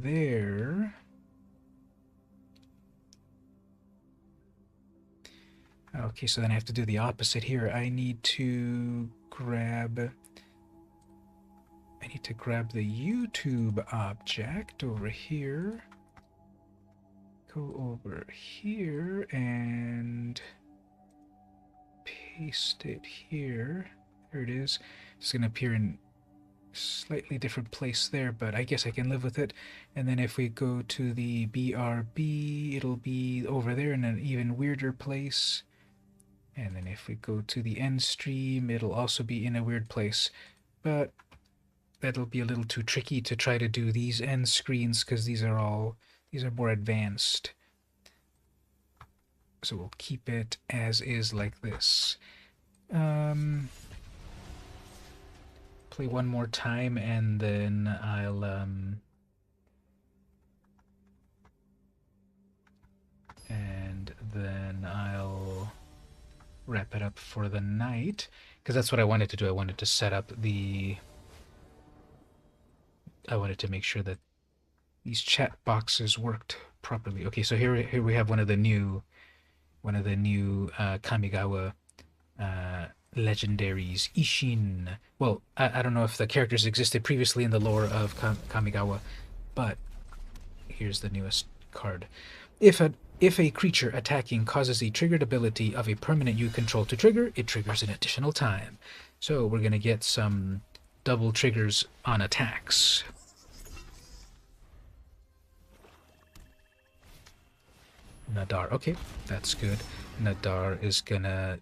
there. Okay, so then I have to do the opposite here. I need to grab the YouTube object over here. Go over here and paste it here. There it is. It's going to appear in a slightly different place there, but I guess I can live with it. And then if we go to the BRB, it'll be over there in an even weirder place. And then if we go to the end stream, it'll also be in a weird place. But that'll be a little too tricky to try to do these end screens because these are more advanced. So we'll keep it as is like this. Play one more time and then I'll wrap it up for the night, because that's what I wanted to do. I wanted to set up I wanted to make sure that these chat boxes worked properly. Okay, so here we have one of the new Kamigawa legendaries, Ishin. Well, I don't know if the characters existed previously in the lore of Kamigawa, but here's the newest card. If a creature attacking causes the triggered ability of a permanent you control to trigger, it triggers an additional time. So we're going to get some double triggers on attacks. Nadar, okay, that's good. Nadar is gonna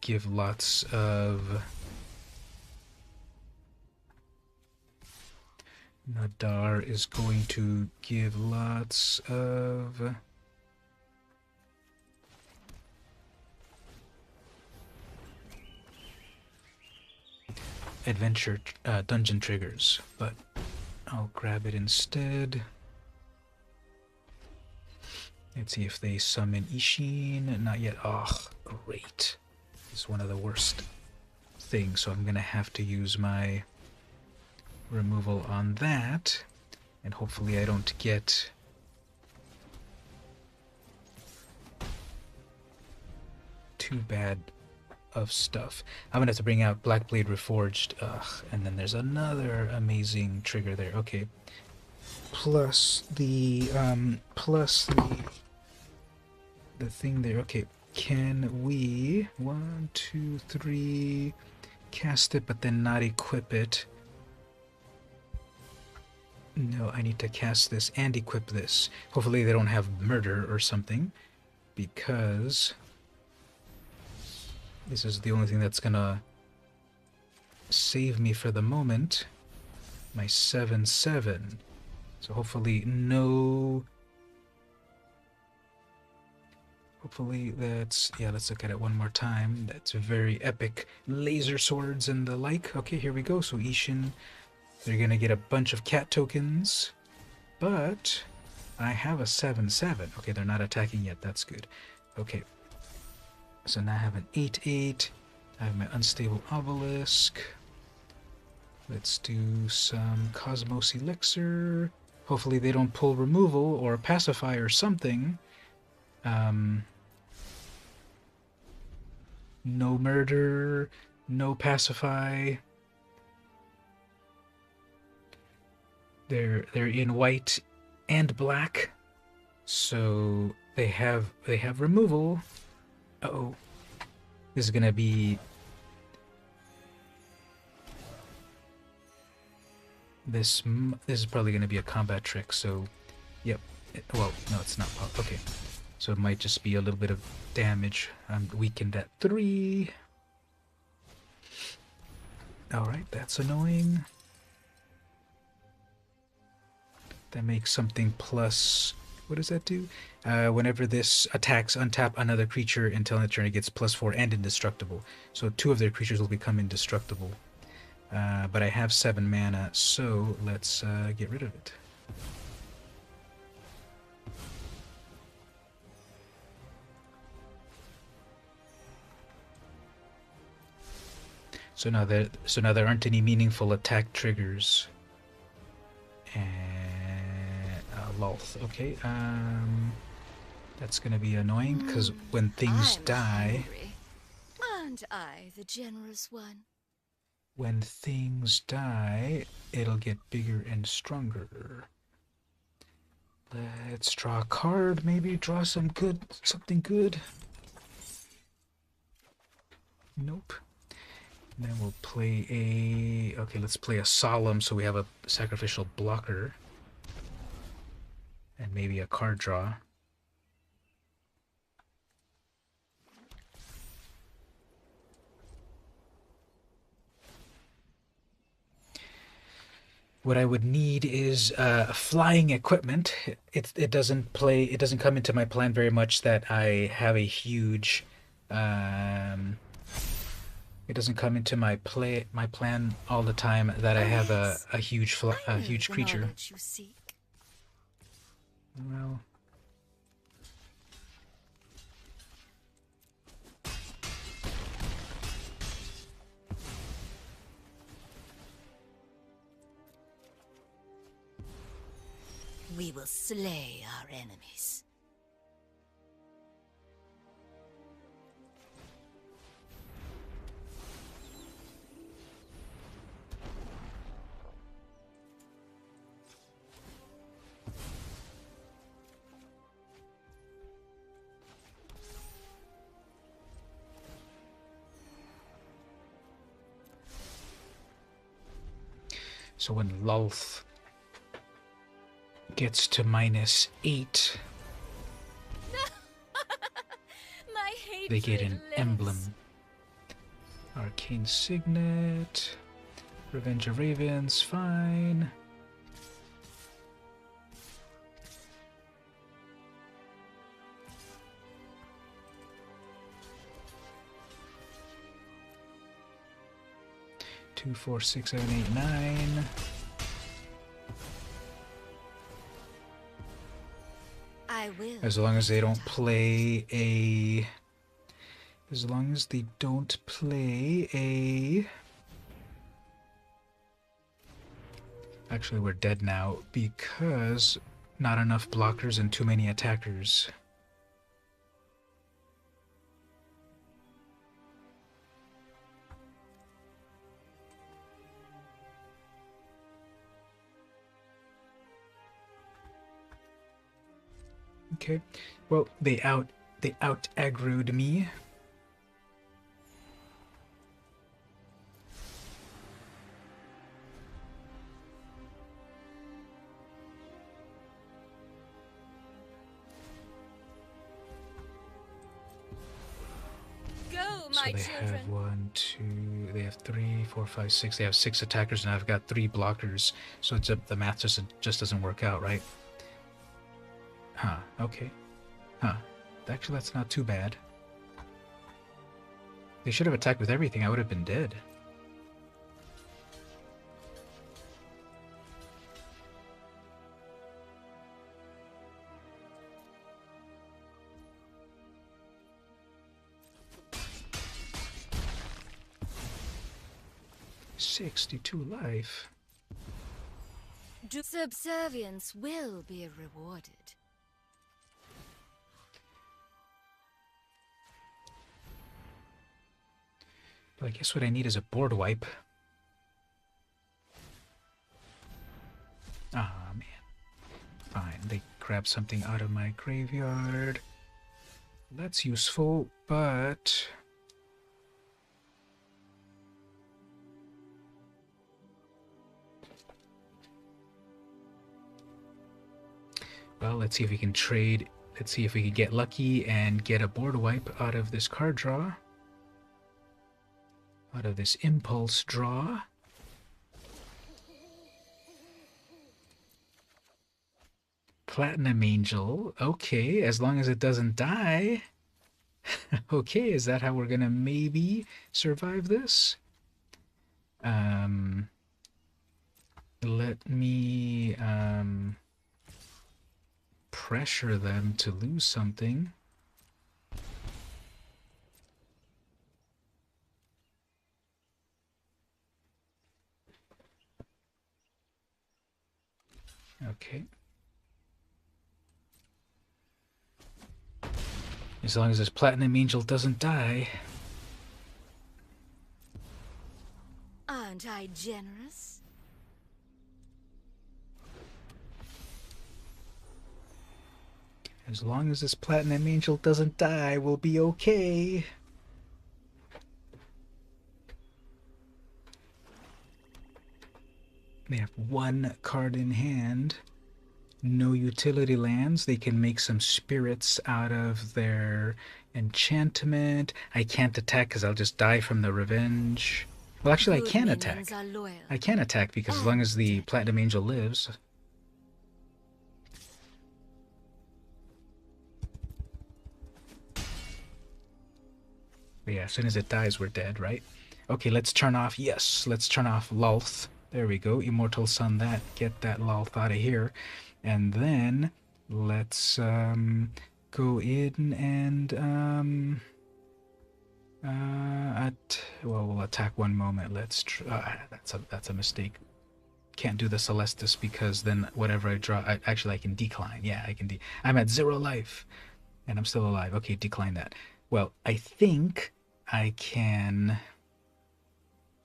give lots of... Nadar is going to give lots of... adventure dungeon triggers, but I'll grab it instead. Let's see if they summon Ishin. Not yet. Oh, great. This is one of the worst things, so I'm going to have to use my removal on that. And hopefully I don't get... too bad of stuff. I'm gonna have to bring out Blackblade Reforged. Ugh, and then there's another amazing trigger there. Okay. Plus the thing there. Okay. Can we 1, 2, 3 cast it but then not equip it? No, I need to cast this and equip this. Hopefully they don't have murder or something, because this is the only thing that's gonna save me for the moment. My 7/7. So hopefully no... Hopefully that's... Yeah, let's look at it one more time. That's very epic. Laser swords and the like. Okay, here we go. So Ishin, they're gonna get a bunch of cat tokens. But I have a 7/7. Okay, they're not attacking yet. That's good. Okay. So now I have an 8/8. I have my unstable obelisk. Let's do some Cosmos Elixir. Hopefully they don't pull removal or pacify or something. No murder, no pacify. They're in white and black, so they have removal. Uh-oh. This is gonna be... This is probably gonna be a combat trick, so... Yep. Well, no, it's not. Okay. So it might just be a little bit of damage. I'm weakened at 3. Alright, that's annoying. That makes something plus... What does that do? Whenever this attacks, untap another creature until the turn, it gets +4 and indestructible. So 2 of their creatures will become indestructible. But I have 7 mana, so let's get rid of it. So now there aren't any meaningful attack triggers. And Lolth. Okay, that's gonna be annoying because when things die, and I, the generous one. When things die, it'll get bigger and stronger. Let's draw a card. Maybe draw something good. Nope. Then we'll play a... Okay, let's play a Solemn so we have a sacrificial blocker. And maybe a card draw. What I would need is flying equipment. It doesn't come into my plan very much that I have a huge... It doesn't come into my plan all the time that I have a huge creature. Well, we will slay our enemies. so when Lolth gets to -8, they get an emblem. Arcane Signet, Revenge of Ravens, fine. Two, 4, 6, 7, 8, 9. I will. As long as they don't play a... As long as they don't play a... Actually, we're dead now because not enough blockers and too many attackers. Okay. Well, they out aggroed me. Go, So my they children. have 1, 2, they have 3, 4, 5, 6. They have 6 attackers, and I've got 3 blockers. So it's the math just doesn't work out, right? Huh. Okay. Huh. Actually, that's not too bad. They should have attacked with everything. I would have been dead. $62 life. Subservience will be rewarded. But I guess what I need is a board wipe. Ah, man. Fine, they grab something out of my graveyard. That's useful, but... Well, let's see if we can trade. Let's see if we can get lucky and get a board wipe out of this card draw. Out of this impulse draw. Platinum Angel. Okay, as long as it doesn't die. Okay, is that how we're gonna maybe survive this? Let me pressure them to lose something. Okay. As long as this Platinum Angel doesn't die. Aren't I generous? As long as this Platinum Angel doesn't die, we'll be okay. They have 1 card in hand. No utility lands. They can make some spirits out of their enchantment. I can't attack because I'll just die from the revenge. Well, actually, I can attack. I can attack because as long as the Platinum Angel lives. But yeah, as soon as it dies, we're dead, right? Okay, let's turn off. Yes, let's turn off Lulth. There we go. Immortal Sun that. Get that Lulth out of here. And then let's go in and well, we'll attack one moment. Let's that's a mistake. Can't do the Celestis because then whatever I draw, actually I can decline. Yeah, I can. I'm at 0 life, and I'm still alive. Okay, decline that. Well, I think I can.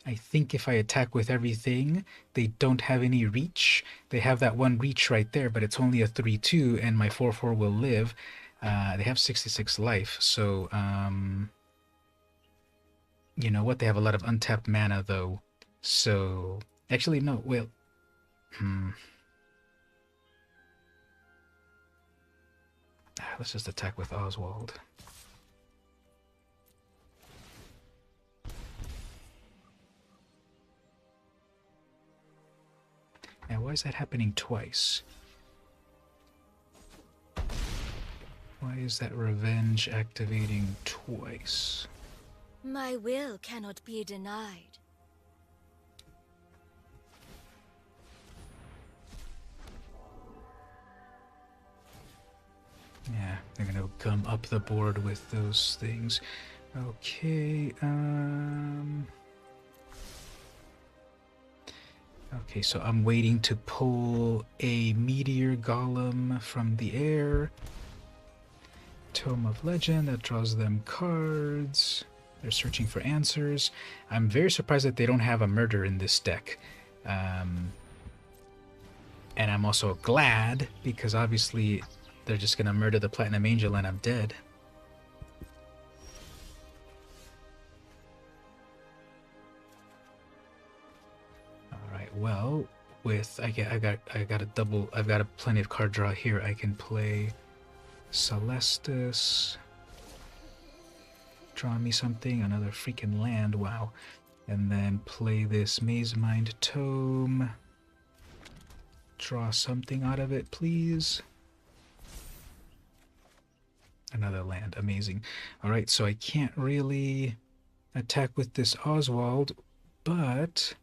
I think if I attack with everything, they don't have any reach. They have that 1 reach right there, but it's only a 3/2, and my 4/4 will live. They have 66 life, so you know what? They have a lot of untapped mana, though. So actually, no. Well, let's just attack with Oswald. Now, why is that happening twice? Why is that revenge activating twice? My will cannot be denied. Yeah, they're gonna come up the board with those things. Okay, okay, so I'm waiting to pull a Meteor Golem from the air. Tome of Legend, that draws them cards. They're searching for answers. I'm very surprised that they don't have a murder in this deck. And I'm also glad, because obviously they're just gonna murder the Platinum Angel and I'm dead. Alright, well, with I got a double, I've got a plenty of card draw here. I can play Celestus, draw me something, another freaking land, wow. And then play this Mazemind Tome. Draw something out of it, please. Another land, amazing. Alright, so I can't really attack with this Oswald, but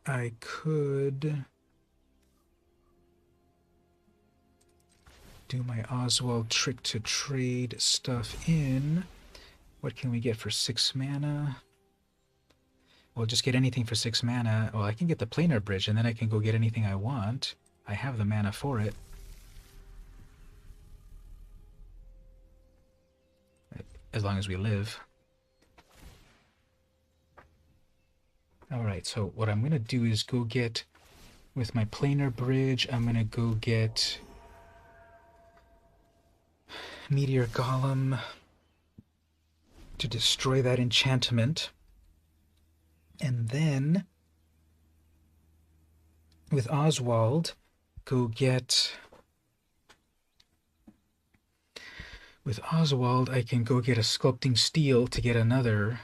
I could do my Oswald trick to trade stuff in. What can we get for 6 mana? Well, just get anything for 6 mana. Well, I can get the Planar Bridge, and then I can go get anything I want. I have the mana for it. As long as we live. Alright, so what I'm going to do is go get, with my Planar Bridge, I'm going to go get Meteor Golem to destroy that enchantment. And then, with Oswald, go get... With Oswald, I can go get a Sculpting Steel to get another...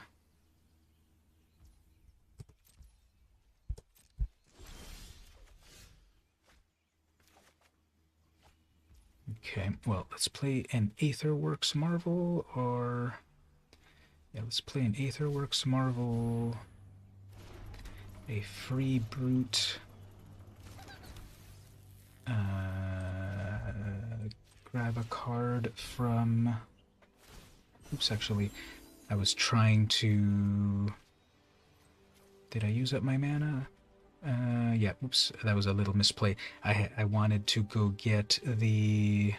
Okay, well, let's play an Aetherworks Marvel, or... Yeah, let's play an Aetherworks Marvel, a Free Brute, grab a card from... Oops, actually, I was trying to... Did I use up my mana? Yeah, oops, that was a little misplay. I wanted to go get the...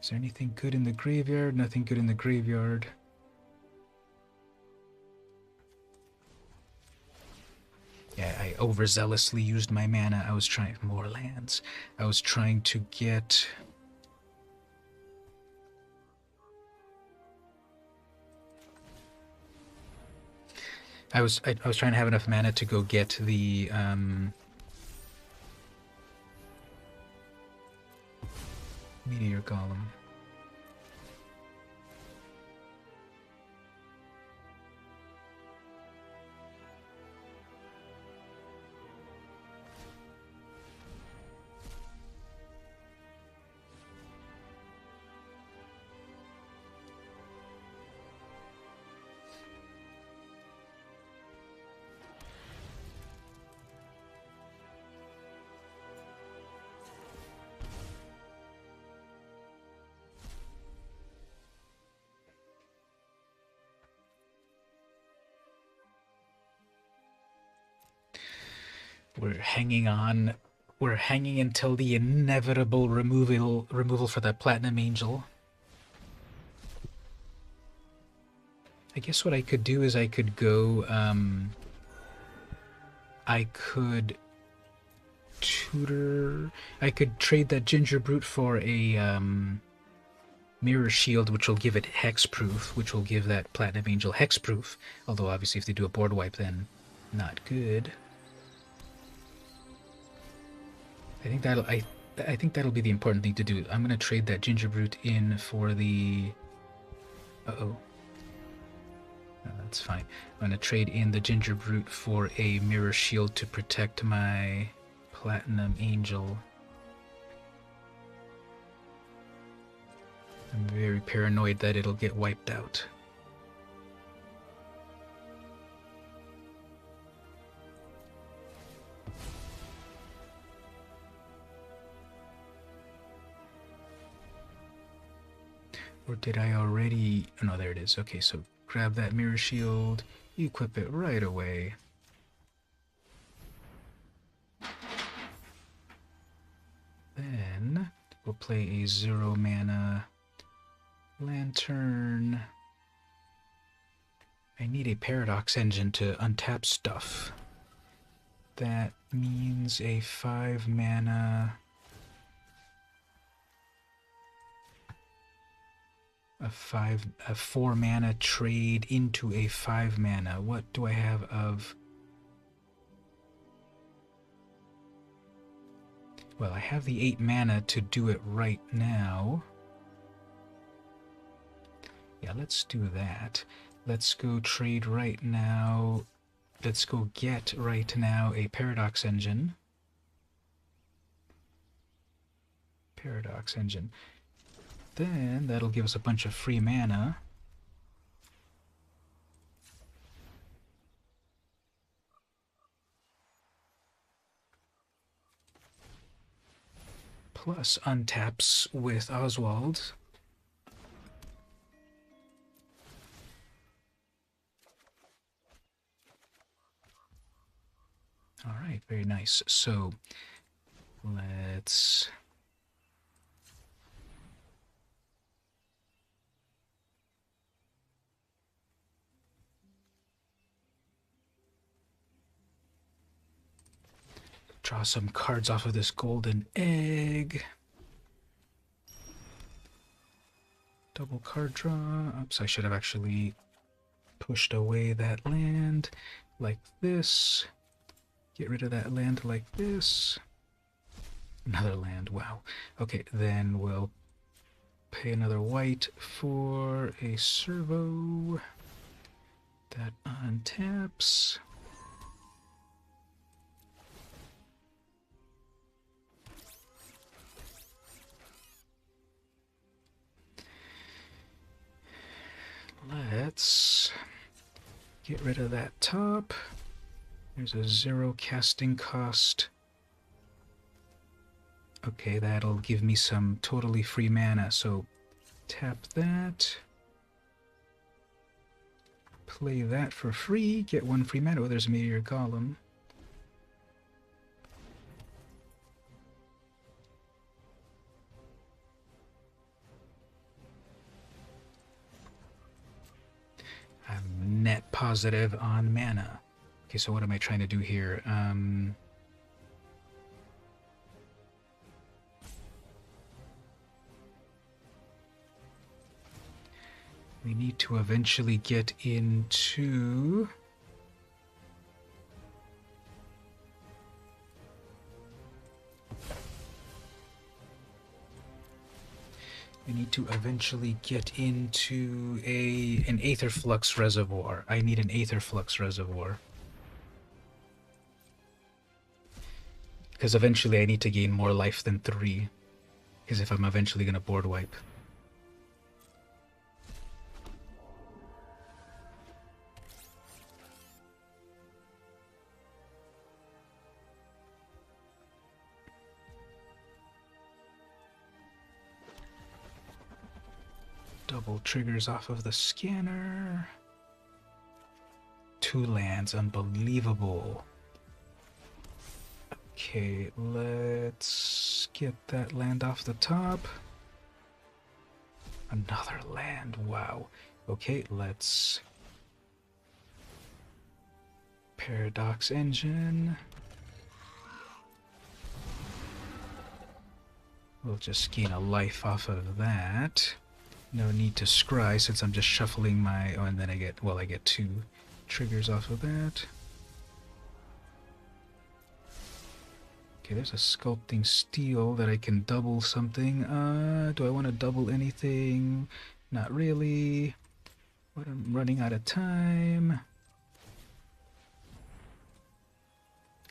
Is there anything good in the graveyard? Nothing good in the graveyard. Yeah, I overzealously used my mana. I was trying... More lands. I was trying to get... I was trying to have enough mana to go get the Meteor Golem. We're hanging on. We're hanging until the inevitable removal for that Platinum Angel. I guess what I could do is I could go, I could tutor... I could trade that Ginger Brute for a, Mirror Shield, which will give it Hexproof, which will give that Platinum Angel Hexproof. Although, obviously, if they do a board wipe, then not good. I think that'll be the important thing to do. I'm gonna trade that Ginger Brute in for the... Uh-oh. No, that's fine. I'm gonna trade in the Ginger Brute for a Mirror Shield to protect my Platinum Angel. I'm very paranoid that it'll get wiped out. Or did I already... Oh, no, there it is. Okay, so grab that Mirror Shield, equip it right away. Then we'll play a 0 mana Lantern. I need a Paradox Engine to untap stuff. That means a 5 mana... a 4 mana trade into a 5 mana. What do I have of... Well, I have the 8 mana to do it right now. Yeah, let's do that. Let's go trade right now. Let's go get right now a Paradox Engine. Paradox Engine. Then that'll give us a bunch of free mana. Plus untaps with Oswald. All right, very nice. So let's draw some cards off of this golden egg. Double card draw. Oops, I should have actually pushed away that land like this. Get rid of that land like this. Another land, wow. Okay, then we'll pay another white for a servo. That untaps. Let's get rid of that top. There's a 0 casting cost. Okay, that'll give me some totally free mana, so tap that. Play that for free, get 1 free mana. Oh, there's a Meteor Golem. I'm net positive on mana. Okay, so what am I trying to do here? We need to eventually get into... We need to eventually get into an Aetherflux Reservoir. I need an Aetherflux Reservoir. Because eventually I need to gain more life than 3. Because if I'm eventually going to board wipe. Double triggers off of the scanner. 2 lands, unbelievable. Okay, let's get that land off the top. Another land, wow. Okay, let's... Paradox Engine. We'll just gain a life off of that. No need to scry since I'm just shuffling my... Oh, and then I get... Well, I get 2 triggers off of that. Okay, there's a Sculpting Steel that I can double something. Do I want to double anything? Not really. But I'm running out of time.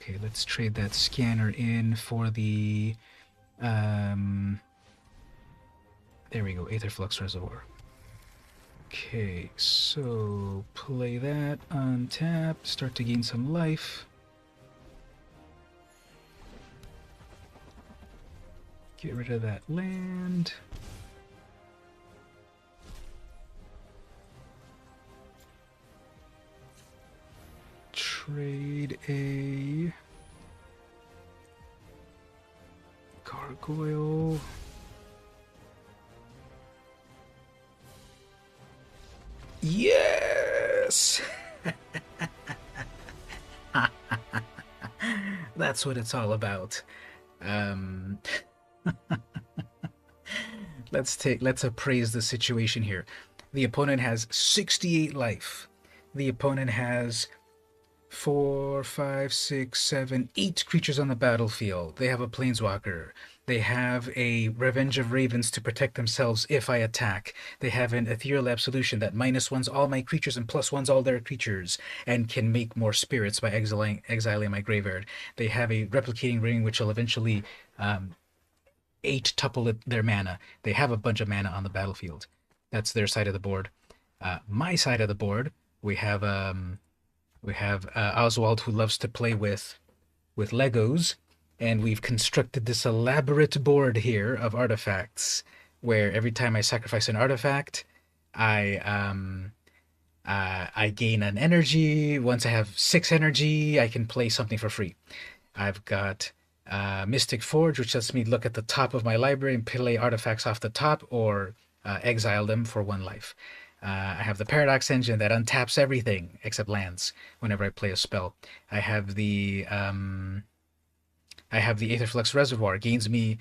Okay, let's trade that scanner in for the... There we go, Aetherflux Reservoir. Okay, so play that, untap, start to gain some life. Get rid of that land. Trade a gargoyle. Yes! Yes. That's what it's all about. Um, let's appraise the situation here. The opponent has 68 life. The opponent has 8 creatures on the battlefield. They have a planeswalker. They have a Revenge of Ravens to protect themselves if I attack. They have an Ethereal Absolution that -1s all my creatures and +1s all their creatures and can make more spirits by exiling my graveyard. They have a Replicating Ring which will eventually 8-tuple their mana. They have a bunch of mana on the battlefield. That's their side of the board. My side of the board, we have Oswald, who loves to play with Legos, and we've constructed this elaborate board here of artifacts, where every time I sacrifice an artifact, I gain an energy. Once I have 6 energy, I can play something for free. I've got Mystic Forge, which lets me look at the top of my library and play artifacts off the top, or exile them for 1 life. I have the Paradox Engine that untaps everything except lands whenever I play a spell. I have the Aetherflux Reservoir, gains me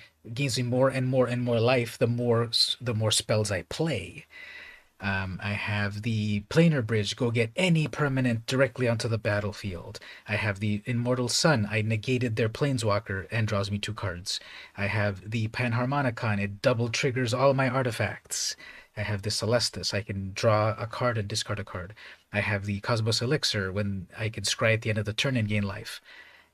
more and more and more life the more spells I play. I have the Planar Bridge, go get any permanent directly onto the battlefield. I have the Immortal Sun, I negated their Planeswalker and draws me 2 cards. I have the Panharmonicon, it double triggers all my artifacts. I have the Celestus, I can draw a card and discard a card. I have the Cosmos Elixir, when I can scry at the end of the turn and gain life.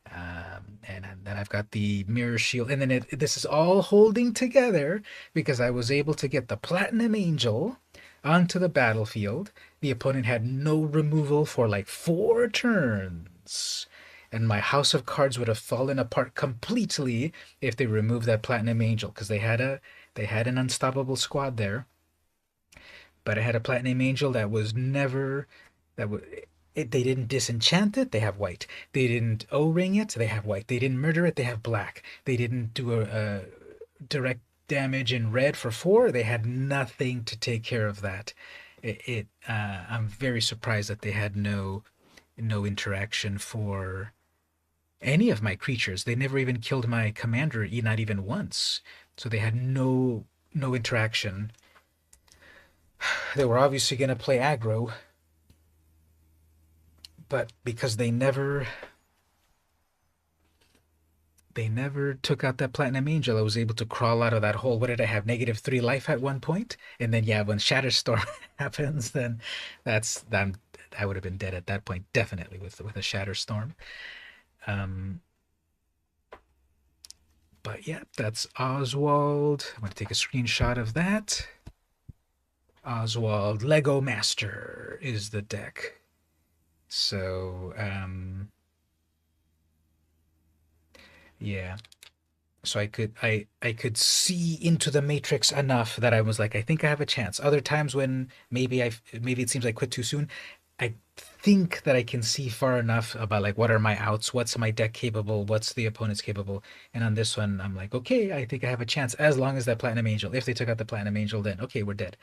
And then I've got the Mirror Shield, and then this is all holding together because I was able to get the Platinum Angel onto the battlefield. The opponent had no removal for like 4 turns, and my house of cards would have fallen apart completely if they removed that Platinum Angel, because they had an unstoppable squad there. But I had a Platinum Angel that was never they didn't disenchant it, they have white. They didn't O-ring it, they have white. They didn't murder it, they have black. They didn't do a direct damage in red for 4. They had nothing to take care of that. I'm very surprised that they had no interaction for any of my creatures. They never even killed my commander, not even once. So they had no interaction. They were obviously going to play aggro, but because they never took out that Platinum Angel, I was able to crawl out of that hole. What did I have? -3 life at one point? And then, yeah, when Shatterstorm happens, then I would have been dead at that point, definitely, with a Shatterstorm. But yeah, that's Oswald. I'm going to take a screenshot of that. Oswald Lego Master is the deck. So, yeah. So I could see into the matrix enough that I was like, I think I have a chance. Other times when maybe it seems I quit too soon, I think that I can see far enough about like what are my outs, what's my deck capable, what's the opponent's capable. And on this one, I'm like, okay, I think I have a chance as long as that Platinum Angel. If they took out the Platinum Angel, then okay, we're dead.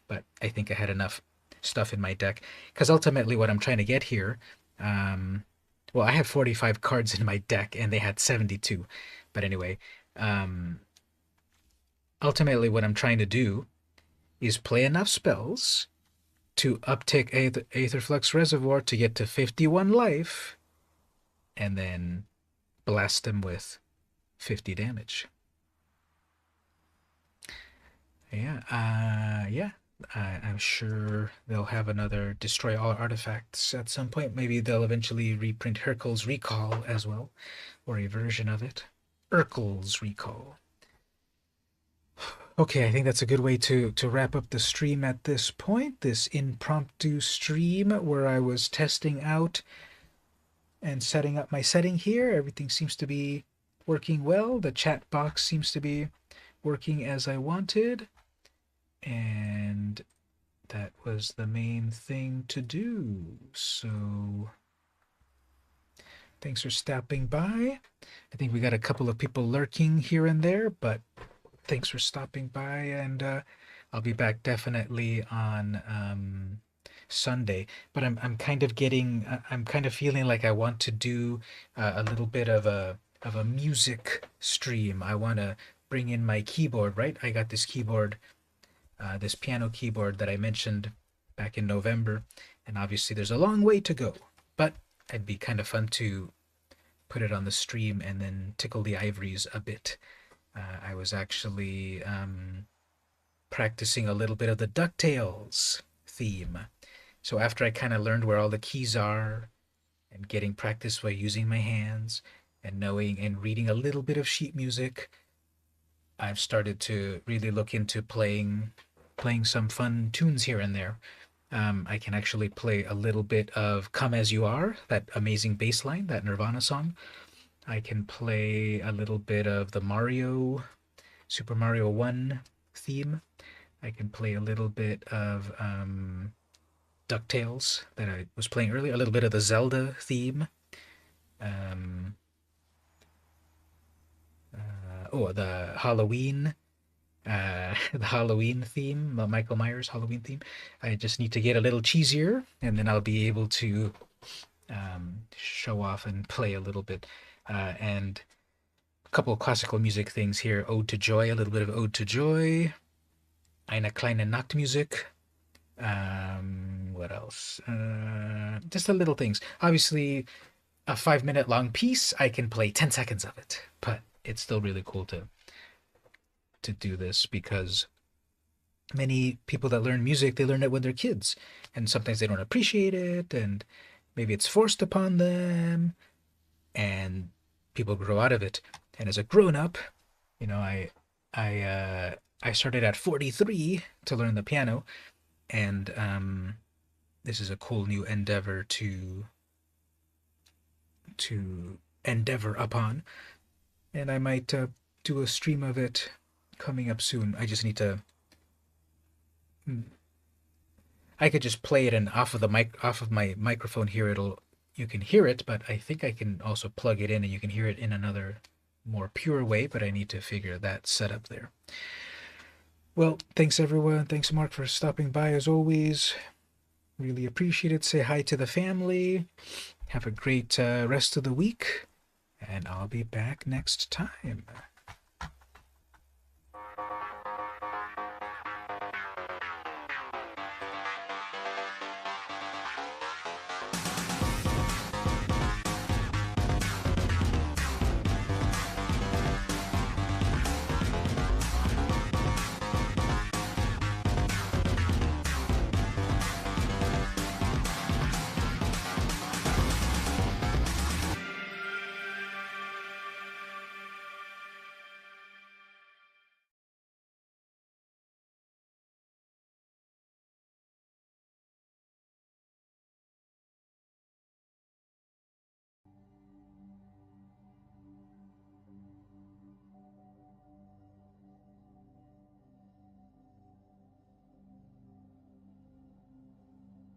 But I think I had enough stuff in my deck, because ultimately what I'm trying to get here, well, I have 45 cards in my deck and they had 72. But anyway, ultimately what I'm trying to do is play enough spells to uptick Aetherflux Reservoir to get to 51 life, and then blast them with 50 damage. Yeah, yeah. I'm sure they'll have another Destroy All Artifacts at some point. Maybe they'll eventually reprint Hurkyl's Recall as well, or a version of it. Urkel's Recall. Okay, I think that's a good way to wrap up the stream at this point. This impromptu stream where I was testing out and setting up my setting here. Everything seems to be working well. The chat box seems to be working as I wanted. And that was the main thing to do. So thanks for stopping by. I think we got a couple of people lurking here and there, but thanks for stopping by, and I'll be back definitely on Sunday. But I'm kind of feeling like I want to do a little bit of a music stream. I want to bring in my keyboard, right? I got this keyboard, this piano keyboard that I mentioned back in November, and obviously there's a long way to go. But it'd be kind of fun to put it on the stream and then tickle the ivories a bit. I was actually practicing a little bit of the DuckTales theme. So after I kind of learned where all the keys are and getting practice by using my hands and knowing and reading a little bit of sheet music, I've started to really look into playing some fun tunes here and there. I can actually play a little bit of Come As You Are, that amazing bass line, that Nirvana song. I can play a little bit of the Super Mario 1 theme. I can play a little bit of DuckTales that I was playing earlier, a little bit of the Zelda theme. Um, the Halloween, the Halloween theme, Michael Myers Halloween theme. I just need to get a little cheesier, and then I'll be able to show off and play a little bit. And a couple of classical music things here. Ode to Joy, a little bit of Ode to Joy. Eine kleine Nachtmusik. What else? Just the little things. Obviously, a 5-minute long piece, I can play 10 seconds of it, but it's still really cool to do this because many people that learn music, they learn it when they're kids, and sometimes they don't appreciate it, and maybe it's forced upon them, and people grow out of it. And as a grown-up, you know, I started at 43 to learn the piano, and this is a cool new endeavor to endeavor upon, and I might do a stream of it coming up soon. I just need to. I could just play it and off of my microphone here. You can hear it, but I think I can also plug it in and you can hear it in another more pure way. But I need to figure that setup there. Well, thanks everyone. Thanks Mark for stopping by as always. Really appreciate it. Say hi to the family. Have a great rest of the week, and I'll be back next time.